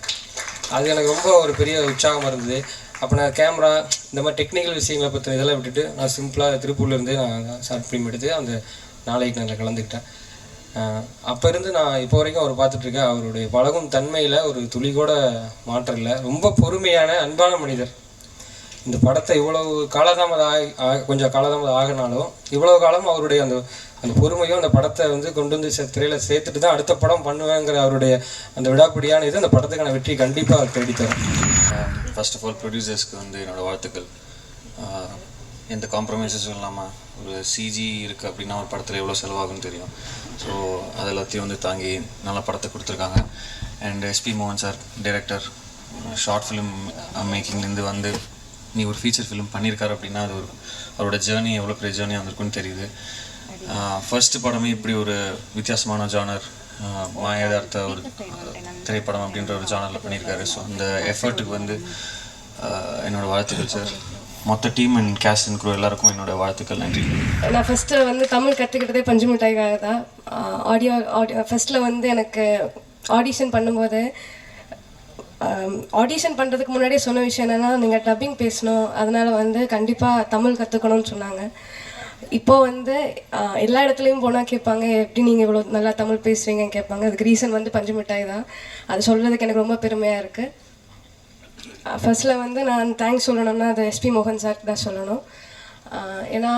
அது எனக்கு ரொம்ப ஒரு பெரிய உற்சாகமாக இருந்தது. அப்போ நான் கேமரா இந்த மாதிரி டெக்னிக்கல் விஷயங்களை பற்றி இதெல்லாம் விட்டுட்டு நான் சிம்பிளாக திருப்பூர்லேருந்தே நான் ஷார்ட் ஃபிலிம் எடுத்து அந்த நாளைக்கு நான் கலந்துக்கிட்டேன். அப்போ இருந்து நான் இப்போ வரைக்கும் அவர் பார்த்துட்ருக்கேன். அவருடைய பழகும் தன்மையில் ஒரு துளி கூட மாற்றம் இல்லை. ரொம்ப பொறுமையான அன்பான மனிதர். இந்த படத்தை இவ்வளவு கொஞ்சம் காலதாமதம் ஆகினாலும் இவ்வளோ காலம் அவருடைய அந்த பொறுமையும் அந்த படத்தை கொண்டு திரையில் சேர்த்துட்டு தான் அடுத்த படம் பண்ணுவேங்கிற அவருடைய அந்த விடாப்பிடியான இது அந்த படத்துக்கான வெற்றி கண்டிப்பாக அவர் தேடித்தரும். ஃபர்ஸ்ட் ஆஃப் ஆல் ப்ரொடியூசர்ஸ்க்கு என்னோடய வாழ்த்துக்கள். எந்த காம்ப்ரமைசஸும் இல்லாமல் ஒரு CG இருக்குது அப்படின்னா ஒரு படத்தில் எவ்வளோ செலவாகும்னு தெரியும். ஸோ அதெல்லாத்தையும் தாங்கி நல்ல படத்தை கொடுத்துருக்காங்க. அண்ட் SP மோகன் சார் டைரக்டர், ஷார்ட் ஃபிலிம் மேக்கிங்லேருந்து நீ ஒரு ஃபீச்சர் ஃபிலிம் பண்ணியிருக்காரு அப்படின்னா அது அவரோட ஜேர்னி எவ்வளோ பெரிய ஜேர்னியாக வந்திருக்குன்னு தெரியுது. ஃபர்ஸ்ட் படமே இப்படி ஒரு வித்தியாசமான ஜானர், மாயதார்த்த ஒரு திரைப்படம் அப்படின்ற ஒரு ஜானரில் பண்ணியிருக்காரு. ஸோ அந்த எஃபர்ட்டுக்கு என்னோடய வாழ்த்துக்கள் சார். மொத்த team and cast and crew எல்லாருக்கும் என்னோடய வாழ்த்துக்கள். நன்றி. நான் ஃபஸ்ட்டு தமிழ் கற்றுக்கிட்டதே பஞ்சு மிட்டாய்க்காக தான். ஆடியோ ஃபஸ்ட்டில் எனக்கு ஆடிஷன் பண்ணும்போது ஆடிஷன் பண்ணுறதுக்கு முன்னாடியே சொன்ன விஷயம் என்னென்னா நீங்கள் டப்பிங் பேசணும், அதனால் வந்து கண்டிப்பாக தமிழ் கற்றுக்கணும்னு சொன்னாங்க. இப்போது வந்து எல்லா இடத்துலையும் போனால் கேட்பாங்க எப்படி நீங்கள் இவ்வளோ நல்லா தமிழ் பேசுகிறீங்கன்னு கேட்பாங்க. அதுக்கு ரீசன் வந்து பஞ்சு மிட்டாய் தான். அது சொல்கிறதுக்கு எனக்கு ரொம்ப பெருமையாக இருக்குது. ஃபர்ஸ்ட்டில் வந்து நான் தேங்க்ஸ் சொல்லணும்னா அது எஸ்பி மோகன் சாருக்கு தான் சொல்லணும். ஏன்னா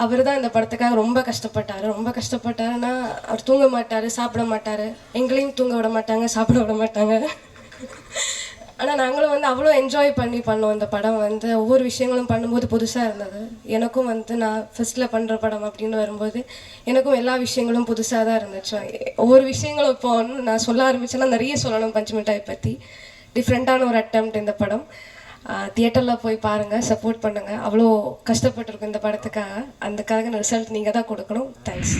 அவர் தான் இந்த படத்துக்காக ரொம்ப கஷ்டப்பட்டாருன்னா அவர் தூங்க மாட்டார், சாப்பிட மாட்டார், எங்களையும் தூங்க விட மாட்டாங்க, சாப்பிட விட மாட்டாங்க. ஆனால் நாங்களும் வந்து அவ்வளோ என்ஜாய் பண்ணி பண்ணோம். இந்த படம் வந்து ஒவ்வொரு விஷயங்களும் பண்ணும்போது புதுசாக இருந்தது. எனக்கும் வந்து நான் ஃபஸ்ட்டில் பண்ணுற படம் அப்படின்னு வரும்போது எனக்கும் எல்லா விஷயங்களும் புதுசாக தான் இருந்துச்சு. ஒவ்வொரு விஷயங்களும் இப்போ நான் சொல்ல ஆரம்பிச்சேன்னா நிறைய சொல்லணும் பஞ்சு மிட்டாய் பற்றி. டிஃப்ரெண்ட்டான ஒரு அட்டெம்ப்ட் இந்த படம். தியேட்டரில் போய் பாருங்கள், சப்போர்ட் பண்ணுங்கள். அவ்வளோ கஷ்டப்பட்டுருக்கும் இந்த படத்துக்காக. அதுக்காக ரிசல்ட் நீங்கள் தான் கொடுக்கணும். தேங்க்ஸ்.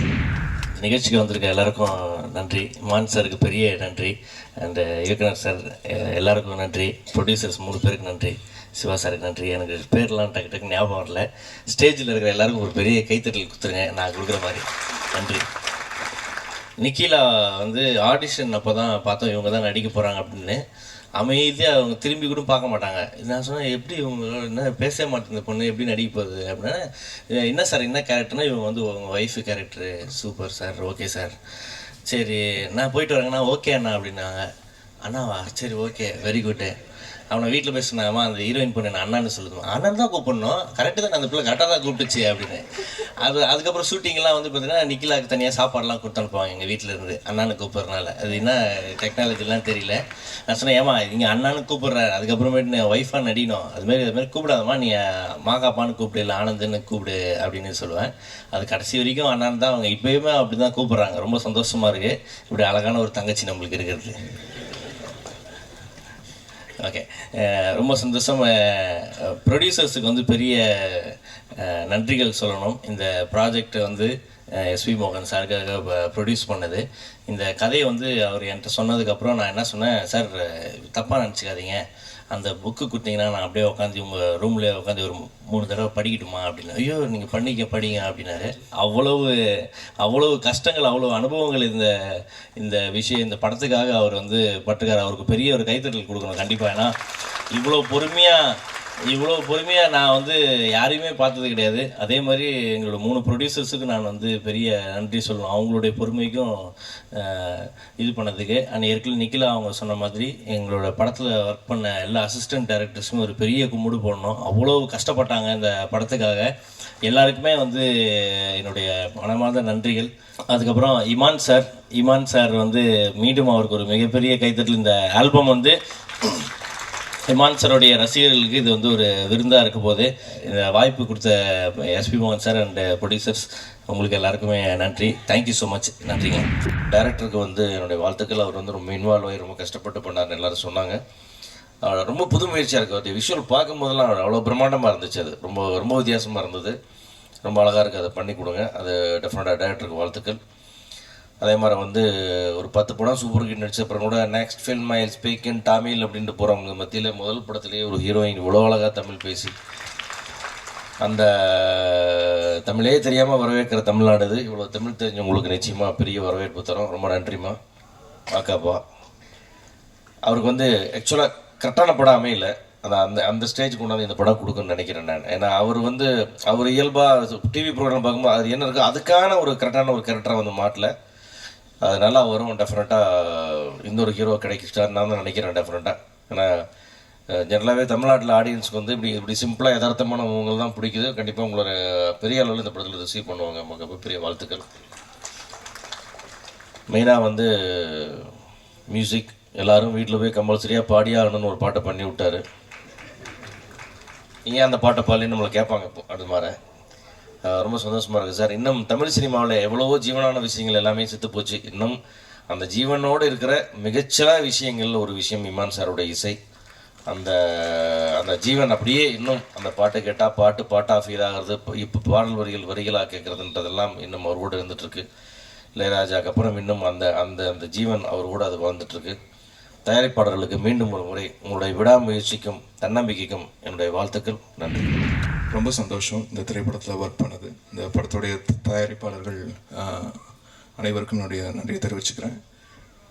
நிகழ்ச்சிக்கு வந்திருக்க எல்லாருக்கும் நன்றி. மான் சாருக்கு பெரிய நன்றி, அண்ட் இயக்குனர் சார் எல்லாருக்கும் நன்றி, ப்ரொடியூசர்ஸ் 3 பேருக்கு நன்றி, சிவா சாருக்கு நன்றி. எனக்கு பேர்லாம் டக்கு டக்கு ஞாபகம் வரல. ஸ்டேஜில் இருக்கிற எல்லாருக்கும் ஒரு பெரிய கைத்தட்டல் கொடுத்துருங்க நான் கொடுக்குற மாதிரி. நன்றி. நிக்கிலா வந்து ஆடிஷன் அப்போ தான் பார்த்தோம் இவங்க தான் நடிக்க போகிறாங்க அப்படின்னு. அமைதியாக அவங்க திரும்பி கூட பார்க்க மாட்டாங்க. நான் சொன்னேன் எப்படி இவங்க என்ன பேசவே மாட்டேங்குது பொண்ணு, எப்படி நடிக்க போகுது அப்படின்னா, என்ன சார் என்ன கேரக்டர்னா இவங்க வந்து உங்கள் wife character. Super sir, okay sir, சரி நான் போயிட்டு வரேங்கண்ணா. ஓகே அண்ணா அப்படின்னாங்க. அண்ணாவா, சரி ஓகே வெரி குட்டு. அவனை வீட்டில் பேசினாமா அந்த ஹீரோயின் பொண்ணு நான் அண்ணான்னு சொல்லுதுமா. அண்ணன் தான் கூப்பிடணும், கரெக்டு தான், அந்த பிள்ளை கரெக்டாக தான் கூப்பிட்டுச்சு அப்படின்னு. அதுக்கப்புறம் ஷூட்டிங்லாம் வந்து பார்த்தீங்கன்னா நிக்கிலாவுக்கு தனியாக சாப்பாடுலாம் கொடுத்து அனுப்புவாங்க எங்கள் வீட்டில் இருந்து அண்ணான்னு கூப்பிட்றதுனால. அது என்ன டெக்னாலஜிலாம் தெரியல. நான் சொன்னேன் ஏமா இங்கே அண்ணான்னு கூப்பிட்ற, அதுக்கப்புறமேட்டு நான் ஒய்ஃபாக நடிக்கணும், அதுமாரி கூப்பிடாதம்மா, நீ மாகாப்பான்னு கூப்பிடு, இல்லை ஆனந்துன்னு கூப்பிடு அப்படின்னு சொல்லுவேன். அது கடைசி வரைக்கும் அண்ணான்னு தான் அவங்க இப்போயுமே அப்படி தான் கூப்பிட்றாங்க. ரொம்ப சந்தோஷமாக இருக்குது இப்படி அழகான ஒரு தங்கச்சி நம்மளுக்கு இருக்கிறது. ஓகே, ரொம்ப சந்தோஷம். ப்ரொடியூசர்ஸுக்கு வந்து பெரிய நன்றிகள் சொல்லணும். இந்த ப்ராஜெக்டை வந்து எஸ்பி மோகன் சாருக்காக ப்ரொடியூஸ் பண்ணது. இந்த கதையை வந்து அவர் என்கிட்ட சொன்னதுக்கப்புறம் நான் என்ன சொன்னேன், சார் தப்பாக நினச்சிக்காதீங்க, அந்த புக்கு கொடுத்தீங்கன்னா நான் அப்படியே உட்காந்து உங்கள் ரூம்லேயே உட்காந்து ஒரு 3 தடவை படிக்கட்டுமா அப்படின்னு. ஐயோ நீங்கள் படிங்க அப்படின்னாரு. அவ்வளவு கஷ்டங்கள், அவ்வளோ அனுபவங்கள் இந்த விஷயம் இந்த படத்துக்காக அவர் வந்து பட்டுக்கார். அவருக்கு பெரிய ஒரு கைத்தட்டல் கொடுக்கணும் கண்டிப்பாக. ஏன்னா இவ்வளோ பொறுமையாக நான் வந்து யாரையுமே பார்த்தது கிடையாது. அதே மாதிரி எங்களோட 3 ப்ரொடியூசர்ஸுக்கு நான் வந்து பெரிய நன்றி சொல்லணும், அவங்களுடைய பொறுமைக்கும் இது பண்ணதுக்கு. அண்ட் ஏற்கனவே நிக்கிலா அவங்க சொன்ன மாதிரி எங்களோட படத்தில் ஒர்க் பண்ண எல்லா அசிஸ்டன்ட் டைரக்டர்ஸும் ஒரு பெரிய கும்பிடு போடணும். அவ்வளோ கஷ்டப்பட்டாங்க இந்த படத்துக்காக. எல்லாருக்குமே வந்து என்னுடைய மனமார்ந்த நன்றிகள். அதுக்கப்புறம் இமான் சார் வந்து மீண்டும் அவருக்கு ஒரு மிகப்பெரிய கைத்தட்டல். இந்த ஆல்பம் வந்து இமான் சாரோடைய ரசிகர்களுக்கு இது வந்து ஒரு விருந்தாக இருக்க போது. இந்த வாய்ப்பு கொடுத்த எஸ்பி மோகன் சார் அண்ட் ப்ரொடியூசர்ஸ் உங்களுக்கு எல்லாருக்குமே நன்றி. Thank you so much. நன்றிங்க. டைரக்டருக்கு வந்து என்னுடைய வாழ்த்துக்கள். அவர் வந்து ரொம்ப இன்வால்வ் ஆகி ரொம்ப கஷ்டப்பட்டு பண்ணார்னு எல்லோரும் சொன்னாங்க. ரொம்ப புது முயற்சியாக இருக்குது. அது விஷுவல் பார்க்கும்போதெல்லாம் அவ்வளோ பிரம்மாண்டமாக இருந்துச்சு. அது ரொம்ப ரொம்ப வித்தியாசமாக இருந்தது. ரொம்ப அழகாக இருக்குது. அதை பண்ணி கொடுங்க. அது டெஃபினட்டாக டைரக்டருக்கு வாழ்த்துக்கள். அதே மாதிரி வந்து ஒரு 10 படம் சூப்பர் ஹிட் நடிச்ச அப்புறம் கூட next film I speak in Tamil அப்படின்ட்டு போகிறவங்க மத்தியில் முதல் படத்துலேயே ஒரு ஹீரோயின் இவ்வளோ அழகாக தமிழ் பேசி அந்த தமிழே தெரியாமல் வரவேற்கிற தமிழ்நாடு இது. இவ்வளோ தமிழ் தெரிஞ்சவங்களுக்கு நிச்சயமாக பெரிய வரவேற்பு தரும். ரொம்ப நன்றிம்மா. ஆக்காப்பா அவருக்கு வந்து ஆக்சுவலாக கரெக்டான படம் அமையல. அந்த ஸ்டேஜ் கொண்டாந்து இந்த படம் கொடுக்குன்னு நினைக்கிறேன் நான். ஏன்னா அவர் இயல்பாக டிவி ப்ரோக்ராம் பார்க்கும்போது அது என்ன இருக்குது, அதுக்கான ஒரு கரெக்டான ஒரு கேரக்டராக வந்து மாட்டல. அது நல்லா வரும். டெஃபினட்டாக இன்னொரு ஹீரோ கிடைக்கிட்டான்னு நான் தான் நினைக்கிறேன் டெஃபினட்டாக. ஏன்னா ஜெனரலாகவே தமிழ்நாட்டில் ஆடியன்ஸுக்கு வந்து இப்படி சிம்பிளாக யதார்த்தமான உங்களை தான் பிடிக்குது. கண்டிப்பாக உங்களோட பெரிய அளவில் இந்த படத்தில் ரிசீவ் பண்ணுவாங்க. நமக்கு பெரிய வாழ்த்துக்கள். மெயினாக வந்து மியூசிக் எல்லோரும் வீட்டில் போய் கம்பல்சரியாக பாடியாகணும்னு ஒரு பாட்டை பண்ணி விட்டார். ஏன் அந்த பாட்டை பாடின்னு நம்மளை கேட்பாங்க இப்போ. அது மாதிரி ரொம்ப சந்தோஷமாக இருக்குது சார். இன்னும் தமிழ் சினிமாவில் எவ்வளவோ ஜீவனான விஷயங்கள் எல்லாமே செத்து போச்சு. இன்னும் அந்த ஜீவனோடு இருக்கிற மிகச்சில விஷயங்கள் ஒரு விஷயம் இமான் சாரோட இசை. அந்த ஜீவன் அப்படியே இன்னும் அந்த பாட்டை கேட்டால் பாட்டாக ஃபீல் ஆகிறது. இப்போ பாடல் வரிகளாக கேட்குறதுன்றதெல்லாம் இன்னும் அவர் கூட இருந்துகிட்ருக்கு. இளையராஜாக்கு அப்புறம் இன்னும் அந்த அந்த அந்த ஜீவன் அவர் கூட அது வாழ்ந்துட்டுருக்கு. தயாரிப்பாளர்களுக்கு மீண்டும் ஒரு முறை உங்களுடைய விடாமுயற்சிக்கும் தன்னம்பிக்கைக்கும் என்னுடைய வாழ்த்துக்கள். நன்றி. ரொம்ப சந்தோஷம் இந்த திரைப்படத்தில் ஒர்க் பண்ணது. இந்த படத்துடைய தயாரிப்பாளர்கள் அனைவருக்கும் என்னுடைய நன்றியை தெரிவிச்சுக்கிறேன்.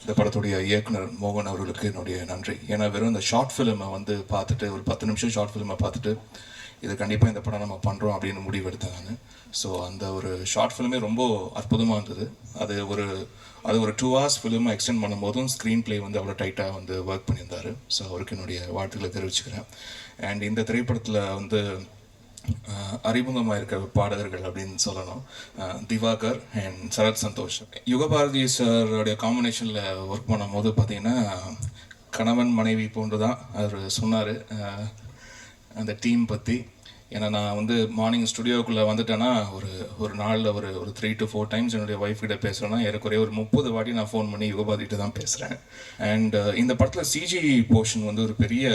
இந்த படத்துடைய இயக்குனர் மோகன் அவர்களுக்கு என்னுடைய நன்றி. ஏன்னா வெறும் இந்த ஷார்ட் ஃபிலிமை வந்து பார்த்துட்டு, ஒரு 10 நிமிஷம் ஷார்ட் ஃபிலிமை பார்த்துட்டு இது கண்டிப்பாக இந்த படம் நம்ம பண்ணுறோம் அப்படின்னு முடிவெடுத்தேன் நான். ஸோ அந்த ஒரு ஷார்ட் ஃபிலிமே ரொம்ப அற்புதமாக இருந்தது. அது ஒரு 2 hours ஃபிலிமை எக்ஸ்டெண்ட் பண்ணும்போதும் ஸ்க்ரீன் ப்ளே வந்து அவ்வளோ டைட்டாக வந்து ஒர்க் பண்ணியிருந்தார். ஸோ அவருக்கு என்னுடைய வாழ்த்துக்களை தெரிவிச்சுக்கிறேன். அண்ட் இந்த திரைப்படத்தில் வந்து அறிமுகமாக இருக்கிற பாடகர்கள் அப்படின்னு சொல்லணும், திவாகர் அண்ட் சரத் சந்தோஷ். யுகபாரதி சாரோடைய காம்பினேஷனில் ஒர்க் பண்ணும்போது பார்த்திங்கன்னா கணவன் மனைவி போன்று தான் அவர் சொன்னார் அந்த டீம் பற்றி. ஏன்னா நான் வந்து மார்னிங் ஸ்டுடியோக்குள்ளே வந்துட்டேன்னா ஒரு நாளில் ஒரு 3 to 4 times என்னுடைய ஒய்ஃப் கிட்ட பேசுகிறேன்னா ஏறக்குறைய ஒரு 30 வாட்டி நான் ஃபோன் பண்ணி யுகபாதிகிட்ட தான் பேசுகிறேன். அண்ட் இந்த படத்தில் சிஜி போர்ஷன் வந்து ஒரு பெரிய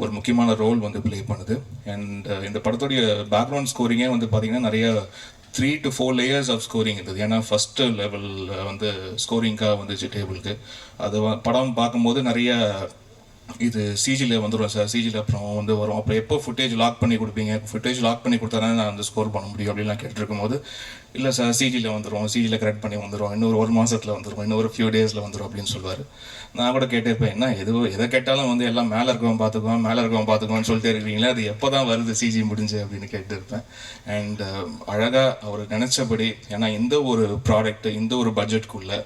ஒரு முக்கியமான ரோல் வந்து ப்ளே பண்ணுது. அண்ட் இந்த படத்துடைய பேக்ரவுண்ட் ஸ்கோரிங்கே வந்து பார்த்திங்கன்னா நிறைய 3 to 4 layers ஆஃப் ஸ்கோரிங் இருந்தது. ஏன்னா ஃபஸ்ட்டு லெவலில் வந்து ஸ்கோரிங்காக வந்துச்சு டேபிளுக்கு. அது படம் பார்க்கும்போது நிறைய இது சிஜியில் வந்துடும் சார், சிஜியில் அப்புறம் வந்து வரும், அப்புறம் எப்போ ஃபுட்டேஜ் லாக் பண்ணி கொடுப்பீங்க, ஃபுட்டேஜ் லாக் பண்ணி கொடுத்தானே நான் வந்து ஸ்கோர் பண்ண முடியும் அப்படின்லாம் கேட்டுருக்கும் போது, இல்லை சார் சிஜியில் வந்துடும், சிஜியில் கரெக்ட் பண்ணி வந்துடும், இன்னொரு 1 மாதத்தில் வந்துடும், இன்னொரு ஃபியூ டேஸில் வந்துடும் அப்படின்னு சொல்லுவார். நான் கூட கேட்டிருப்பேன், என்ன எதை கேட்டாலும் வந்து எல்லாம் மேலே இருக்கவன் பார்த்துக்குவான்னு சொல்லிட்டே இருக்கிறீங்களா, அது எப்போ தான் வருது சிஜி முடிஞ்சு அப்படின்னு கேட்டுருப்பேன். அண்ட் அழகாக அவர் நினச்சபடி, ஏன்னா இந்த ஒரு ப்ராடக்ட் இந்த ஒரு பட்ஜெட்குள்ளே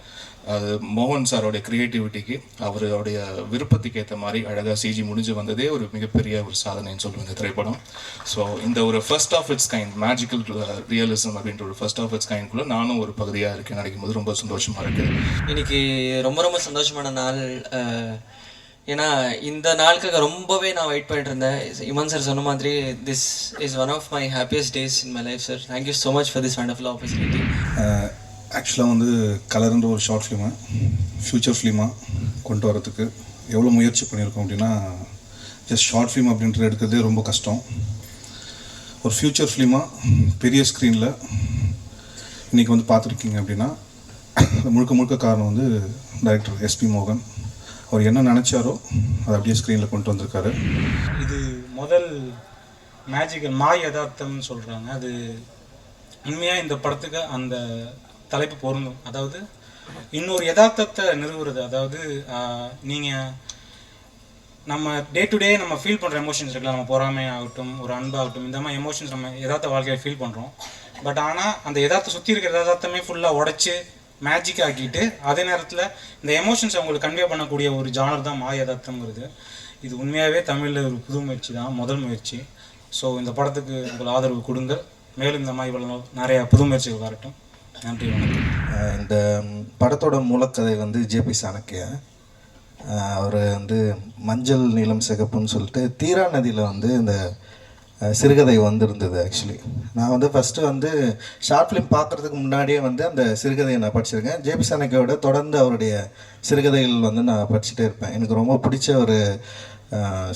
அது மோகன் சாரோடைய க்ரியேட்டிவிட்டிக்கு அவருடைய விருப்பத்துக்கு ஏற்ற மாதிரி அழகாக சிஜி முடிஞ்சு வந்ததே ஒரு மிகப்பெரிய ஒரு சாதனைன்னு சொல்லுவேன் இந்த திரைப்படம். ஸோ இந்த ஒரு first of its kind magical realism அப்படின்ற ஒரு ஃபர்ஸ்ட் ஆஃப் இட்ஸ் கைண்ட்குள்ளே நானும் ஒரு பகுதியாக இருக்கேன். நினைக்கும் போது ரொம்ப சந்தோஷமாக இருக்குது. இன்னைக்கு ரொம்ப சந்தோஷமான நாள். ஏன்னா இந்த நாளுக்காக ரொம்பவே நான் வெயிட் பண்ணிட்டு இருந்தேன். இமான் சார் சொன்ன மாதிரி this is one of my happiest days in my life sir. Thank you so much for this wonderful opportunity. ஆக்சுவலாக வந்து கலர்ன்ற ஒரு ஷார்ட் ஃபிலிமை ஃப்யூச்சர் ஃபிலிமாக கொண்டு வரதுக்கு எவ்வளோ முயற்சி பண்ணியிருக்கோம் அப்படின்னா, ஜஸ்ட் ஷார்ட் ஃபிலிம் அப்படின்றது எடுக்கிறதே ரொம்ப கஷ்டம். ஒரு ஃப்யூச்சர் ஃபிலிமாக பெரிய ஸ்க்ரீனில் இன்றைக்கி வந்து பார்த்துருக்கீங்க அப்படின்னா முழுக்க காரணம் வந்து டைரக்டர் எஸ்பி மோகன். அவர் என்ன நினச்சாரோ அதை அப்படியே ஸ்க்ரீனில் கொண்டு வந்திருக்காரு. இது முதல் மேஜிக்கல் மாய் யதார்த்தம்னு சொல்கிறாங்க. அது உண்மையாக இந்த படத்துக்கு அந்த தலைப்பு பொருந்தும். அதாவது இன்னொரு யதார்த்தத்தை நிறுவுறது. அதாவது நீங்கள் நம்ம டே டு டே நம்ம ஃபீல் பண்ணுற எமோஷன்ஸ் இருக்கலாம், நம்ம பொறாமை ஆகட்டும், ஒரு அன்பாகட்டும், இந்த மாதிரி எமோஷன்ஸ் நம்ம யதார்த்த வாழ்க்கையில் ஃபீல் பண்ணுறோம். பட் ஆனால் அந்த யதார்த்த சுற்றி இருக்கிற யதார்த்தமே ஃபுல்லாக உடச்சி மேஜிக் ஆக்கிட்டு அதே நேரத்தில் இந்த எமோஷன்ஸ் அவங்களுக்கு கன்வே பண்ணக்கூடிய ஒரு ஜானர் தான் மாய யதார்த்தங்கிறது. இது உண்மையாகவே தமிழில் ஒரு புது முயற்சி தான், முதல் முயற்சி. ஸோ இந்த படத்துக்கு உங்கள் ஆதரவு கொடுங்கள். மேலும் இந்த மாதிரி நிறைய புது முயற்சிகள் வரட்டும். நன்றி, வணக்கம். இந்த படத்தோட மூலக்கதை வந்து ஜேபி சாணக்கியா. அவர் வந்து மஞ்சள் நீலம் சிகப்புன்னு சொல்லிட்டு தீரா நதியில் வந்து இந்த சிறுகதை வந்திருந்தது. ஆக்சுவலி நான் வந்து ஃபஸ்ட்டு வந்து ஷார்ட் ஃபிலிம் பார்க்குறதுக்கு முன்னாடியே வந்து அந்த சிறுகதையை நான் படிச்சிருக்கேன். ஜேபி சாணக்கியோட தொடர்ந்து அவருடைய சிறுகதைகள் வந்து நான் படிச்சுட்டே இருப்பேன். எனக்கு ரொம்ப பிடிச்ச ஒரு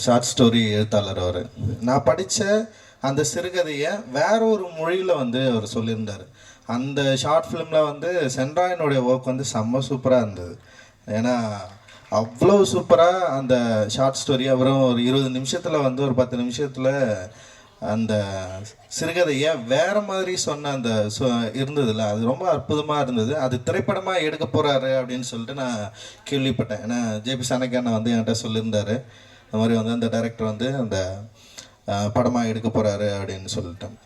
ஷார்ட் ஸ்டோரி எழுத்தாளர் அவர். நான் படித்த அந்த சிறுகதையை வேற ஒரு மொழியில் வந்து அவர் சொல்லியிருந்தார். அந்த ஷார்ட் ஃபிலிமில் வந்து சென்ட்ராயனுடைய ஒர்க் வந்து செம்ம சூப்பராக இருந்தது. ஏன்னா அவ்வளோ சூப்பராக அந்த ஷார்ட் ஸ்டோரி அப்புறம் ஒரு 20 நிமிஷத்தில் வந்து ஒரு 10 நிமிஷத்தில் அந்த சிறுகதையை வேறு மாதிரி சொன்ன அந்த இருந்ததில்ல, அது ரொம்ப அற்புதமாக இருந்தது. அது திரைப்படமாக எடுக்க போகிறாரு அப்படின்னு சொல்லிட்டு நான் கேள்விப்பட்டேன். ஏன்னா ஜேபி சாணக்கியா வந்து என்கிட்ட சொல்லியிருந்தார், இந்த மாதிரி வந்து அந்த டைரக்டர் வந்து அந்த படமாக எடுக்க போகிறாரு அப்படின்னு சொல்லிட்டேன்.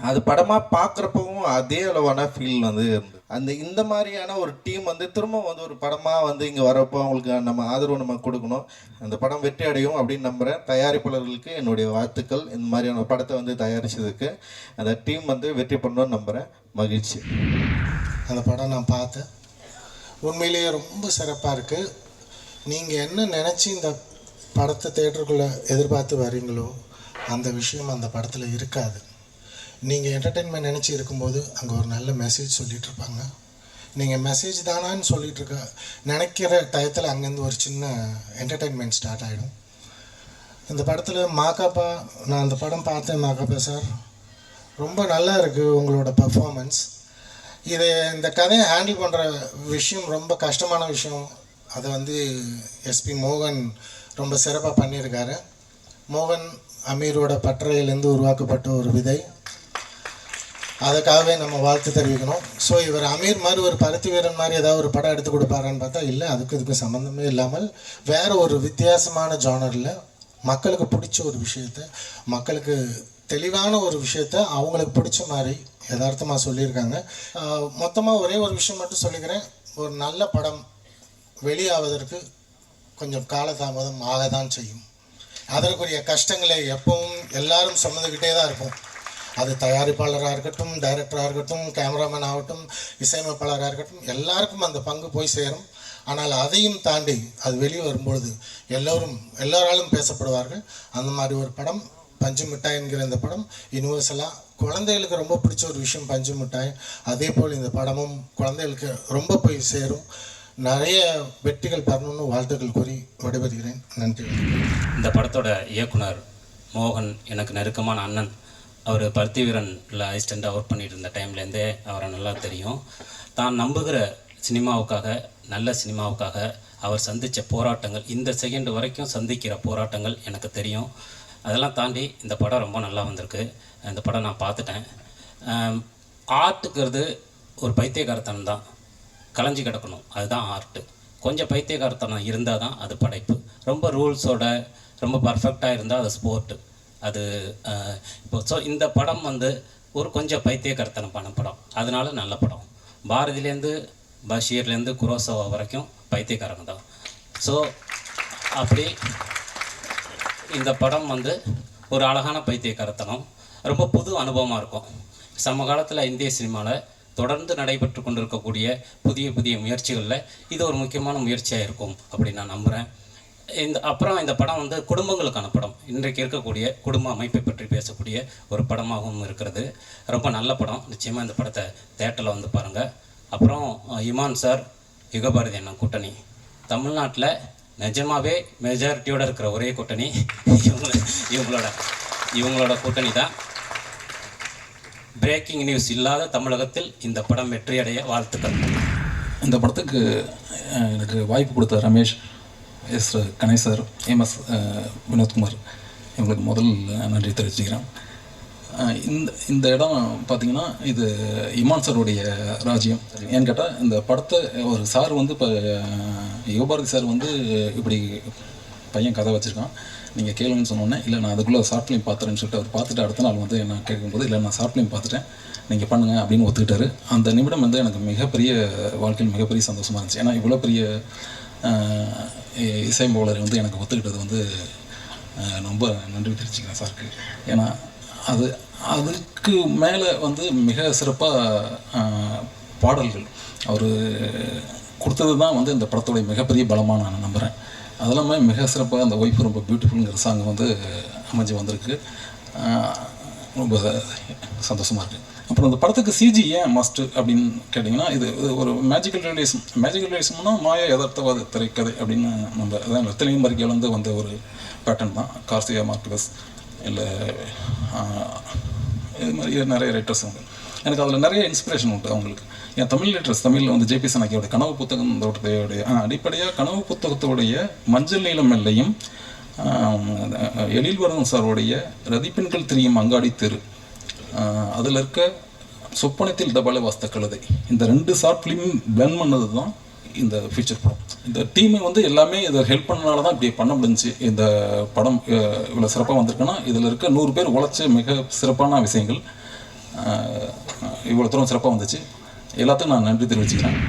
அது படமாக பார்க்குறப்பவும் அதே அளவான ஃபீல் வந்து இருந்தது. இந்த மாதிரியான ஒரு டீம் வந்து திரும்ப வந்து ஒரு படமாக வந்து இங்கே வரப்போ அவங்களுக்கு நம்ம ஆதரவு நம்ம கொடுக்கணும். அந்த படம் வெற்றி அடையும் அப்படின்னு நம்புகிறேன். தயாரிப்பாளர்களுக்கு என்னுடைய வாழ்த்துக்கள். இந்த மாதிரியான படத்தை வந்து தயாரித்ததுக்கு அந்த டீம் வந்து வெற்றி பண்ணணும்னு நம்புகிறேன். மகிழ்ச்சி. அந்த படம் நான் பார்த்தேன், உண்மையிலேயே ரொம்ப சிறப்பாக இருக்குது. நீங்கள் என்ன நினச்சி இந்த படத்தை தேட்டருக்குள்ளே எதிர்பார்த்து வரீங்களோ அந்த விஷயம் அந்த படத்தில் இருக்காது. நீங்கள் என்டர்டெயின்மெண்ட் நினச்சி இருக்கும்போது அங்கே ஒரு நல்ல மெசேஜ் சொல்லிகிட்ருப்பாங்க. நீங்கள் மெசேஜ் தானான்னு சொல்லிகிட்ருக்க நினைக்கிற டயத்தில் அங்கேருந்து ஒரு சின்ன என்டர்டெயின்மெண்ட் ஸ்டார்ட் ஆகிடும். இந்த படத்தில் மாகாப்பா, நான் அந்த படம் பார்த்தேன். மாகாப்பா சார் ரொம்ப நல்லா இருக்குது உங்களோட பர்ஃபார்மன்ஸ். இந்த கதையை ஹேண்டில் பண்ணுற விஷயம் ரொம்ப கஷ்டமான விஷயம். அதை வந்து எஸ்பி மோகன் ரொம்ப சிறப்பாக பண்ணியிருக்காரு. மோகன் அமீரோட பட்டறையிலேருந்து உருவாக்கப்பட்ட ஒரு விதை. அதுக்காகவே நம்ம வாழ்த்து தெரிவிக்கணும். ஸோ இவர் அமீர் மாதிரி ஒரு பருத்தி வீரன் மாதிரி ஏதாவது ஒரு படம் எடுத்து கொடுப்பாரான்னு பார்த்தா இல்லை, இதுக்கு சம்மந்தமே இல்லாமல் வேறு ஒரு வித்தியாசமான ஜானரில் மக்களுக்கு பிடிச்ச ஒரு விஷயத்த, மக்களுக்கு தெளிவான ஒரு விஷயத்த அவங்களுக்கு பிடிச்ச மாதிரி யதார்த்தமாக சொல்லியிருக்காங்க. மொத்தமாக ஒரே ஒரு விஷயம் மட்டும் சொல்லிக்கிறேன், ஒரு நல்ல படம் வெளியாவதற்கு கொஞ்சம் காலதாமதம் ஆக தான் செய்யும். அதற்குரிய கஷ்டங்களை எப்பவும் எல்லாரும் சுமந்துக்கிட்டே தான் இருக்கும். அது தயாரிப்பாளராக இருக்கட்டும், டைரக்டராக இருக்கட்டும், கேமராமேன் ஆகட்டும், இசையமைப்பாளராக இருக்கட்டும், எல்லாருக்கும் அந்த பங்கு போய் சேரும். ஆனால் அதையும் தாண்டி அது வெளியே வரும்பொழுது எல்லோராலும் பேசப்படுவார்கள். அந்த மாதிரி ஒரு படம் பஞ்சு மிட்டாய் என்கிற இந்த படம் யூனிவர்சலாக குழந்தைகளுக்கு ரொம்ப பிடிச்ச ஒரு விஷயம் பஞ்சு மிட்டாய். அதே போல் இந்த படமும் குழந்தைகளுக்கு ரொம்ப போய் சேரும். நிறைய வெற்றிகள் பெறணும்னு வாழ்த்துக்கள் கூறி விடைபெறுகிறேன். நன்றி. இந்த படத்தோட இயக்குனர் மோகன் எனக்கு நெருக்கமான அண்ணன். அவர் பருத்தி வீரனில் அசிஸ்டண்ட்டாக ஒர்க் பண்ணிட்டு இருந்த டைம்லேருந்தே அவரை நல்லா தெரியும். தான் நம்புகிற சினிமாவுக்காக, நல்ல சினிமாவுக்காக அவர் சந்தித்த போராட்டங்கள், இந்த செகண்ட் வரைக்கும் சந்திக்கிற போராட்டங்கள் எனக்கு தெரியும். அதெல்லாம் தாண்டி இந்த படம் ரொம்ப நல்லா வந்திருக்கு. இந்த படம் நான் பார்த்துட்டேன். ஆர்ட்டுங்கிறது ஒரு பைத்தியகாரத்தனம் தான், கலைஞ்சி கிடக்கணும், அதுதான் ஆர்ட்டு. கொஞ்சம் பைத்தியகாரத்தனம் இருந்தால் தான் அது படைப்பு. ரொம்ப ரூல்ஸோட ரொம்ப பர்ஃபெக்டாக இருந்தால் அது ஸ்போர்ட்டு. அது இப்போ ஸோ இந்த படம் வந்து ஒரு கொஞ்சம் பைத்தியகாரத்தனமான படம், அதனால நல்ல படம். பாரதியிலேருந்து பஷீர்லேருந்து குரோசவா வரைக்கும் பைத்தியக்காரங்க தான். ஸோ அப்படி இந்த படம் வந்து ஒரு அழகான பைத்தியக்காரத்தனம், ரொம்ப புது அனுபவமாக இருக்கும். சமகாலத்தில் இந்திய சினிமாவில் தொடர்ந்து நடைபெற்று கொண்டிருக்கக்கூடிய புதிய புதிய முயற்சிகளில் இது ஒரு முக்கியமான முயற்சியாக இருக்கும் அப்படின்னு நான் நம்புகிறேன். இந்த படம் வந்து குடும்பங்களுக்கான படம், இன்றைக்கு இருக்கக்கூடிய குடும்ப அமைப்பை பற்றி பேசக்கூடிய ஒரு படமாகவும் இருக்கிறது. ரொம்ப நல்ல படம். நிச்சயமாக இந்த படத்தை தேட்டரில் வந்து பாருங்கள். அப்புறம் இமான் சார், யுகபாரதி அண்ணன் கூட்டணி தமிழ்நாட்டில் நிஜமாகவே மெஜாரிட்டியோடு இருக்கிற ஒரே கூட்டணி இவங்களோட கூட்டணி தான். பிரேக்கிங் நியூஸ் இல்லாத தமிழகத்தில் இந்த படம் வெற்றியடைய வாழ்த்துக்கள். இந்த படத்துக்கு எனக்கு வாய்ப்பு கொடுத்த Ramesh, S Ganesh sir, MS Vinothkumar, இவங்களுக்கு முதல் நன்றி தெரிவிச்சுக்கிறேன். இந்த இடம் பார்த்திங்கன்னா இது இமான் சாருடைய ராஜ்யம். ஏன்னு கேட்டால் இந்த படத்தை ஒரு சார் வந்து இப்போ யுகபாரதி சார் வந்து இப்படி பையன் கதை வச்சுருக்கான், நீங்கள் கேளுங்கன்னு சொன்னோன்னே, இல்லை நான் அதுக்குள்ளே ஷார்ட் ஃபிலிம் பார்த்துறேன்னு சொல்லிட்டு அவர் பார்த்துட்டு அடுத்த நாள் வந்து என்ன கேட்கும்போது, இல்லை நான் ஷார்ட் ஃபிலிம் பார்த்துட்டேன், நீங்கள் பண்ணுங்கள் அப்படின்னு ஒத்துக்கிட்டாரு. அந்த நிமிடம் வந்து எனக்கு மிகப்பெரிய வாழ்க்கையில் மிகப்பெரிய சந்தோஷமாக இருந்துச்சு. ஏன்னா இவ்வளோ பெரிய இசையமைப்பாளர் வந்து எனக்கு ஒத்துக்கிட்டது வந்து ரொம்ப நன்றி தெரிவிச்சுக்கிறேன் சாருக்கு. ஏன்னா அதுக்கு மேலே வந்து மிக சிறப்பாக பாடல்கள் அவர் கொடுத்தது தான் வந்து இந்த படத்தோடைய மிகப்பெரிய பலமாக நான் நம்புகிறேன். அதெல்லாமே மிக சிறப்பாக அந்த ஒய்ஃப் ரொம்ப பியூட்டிஃபுல்ங்கிற சாங் வந்து அமைஞ்சு வந்திருக்கு. ரொம்ப சந்தோஷமாக இருக்குது. அப்புறம் இந்த படத்துக்கு சிஜி ஏன் மஸ்ட்டு அப்படின்னு கேட்டிங்கன்னா, இது ஒரு மேஜிக்கல் ரியலிசம்னா மாயா யதார்த்தவாத திரைக்கதை அப்படின்னு நம்ம அதான் ரத்தனையும் மறிக்கையிலேருந்து வந்த ஒரு பேட்டர்ன் தான். கார்சியா மார்க்வெஸ் இல்லை இது மாதிரி நிறைய ரைட்டர்ஸ் அவங்க, எனக்கு அதில் நிறைய இன்ஸ்பிரேஷன் உண்டு அவங்களுக்கு. என் தமிழ் லிட்ரஸ் தமிழில் வந்து ஜேபி சனக்கியோடைய கனவு புத்தகத்தோடைய அடிப்படையாக கனவு புத்தகத்தோடைய மஞ்சள் நீளம் எல்லையும், எழில்வரதன் சாருடைய ரதிப்பெண்கள் திரியும் அங்காடி தெரு, அதில் இருக்க சொப்பனத்தில் டபால வாஸ்த கழுதை, இந்த 2 ஷார்ட் ஃபிலிம் பிளண்ட் பண்ணது தான் இந்த ஃபீச்சர் படம். இந்த டீமை வந்து எல்லாமே இதை ஹெல்ப் பண்ணனால தான் இப்படி பண்ண முடிஞ்சு இந்த படம் இவ்வளோ சிறப்பாக வந்திருக்குன்னா, இதில் இருக்க 100 பேர் உழைச்ச மிக சிறப்பான விஷயங்கள் இவ்வளோ தூரம் சிறப்பாக வந்துச்சு. எல்லாத்துக்கும் நான் நன்றி தெரிவிச்சுக்கிறேன்.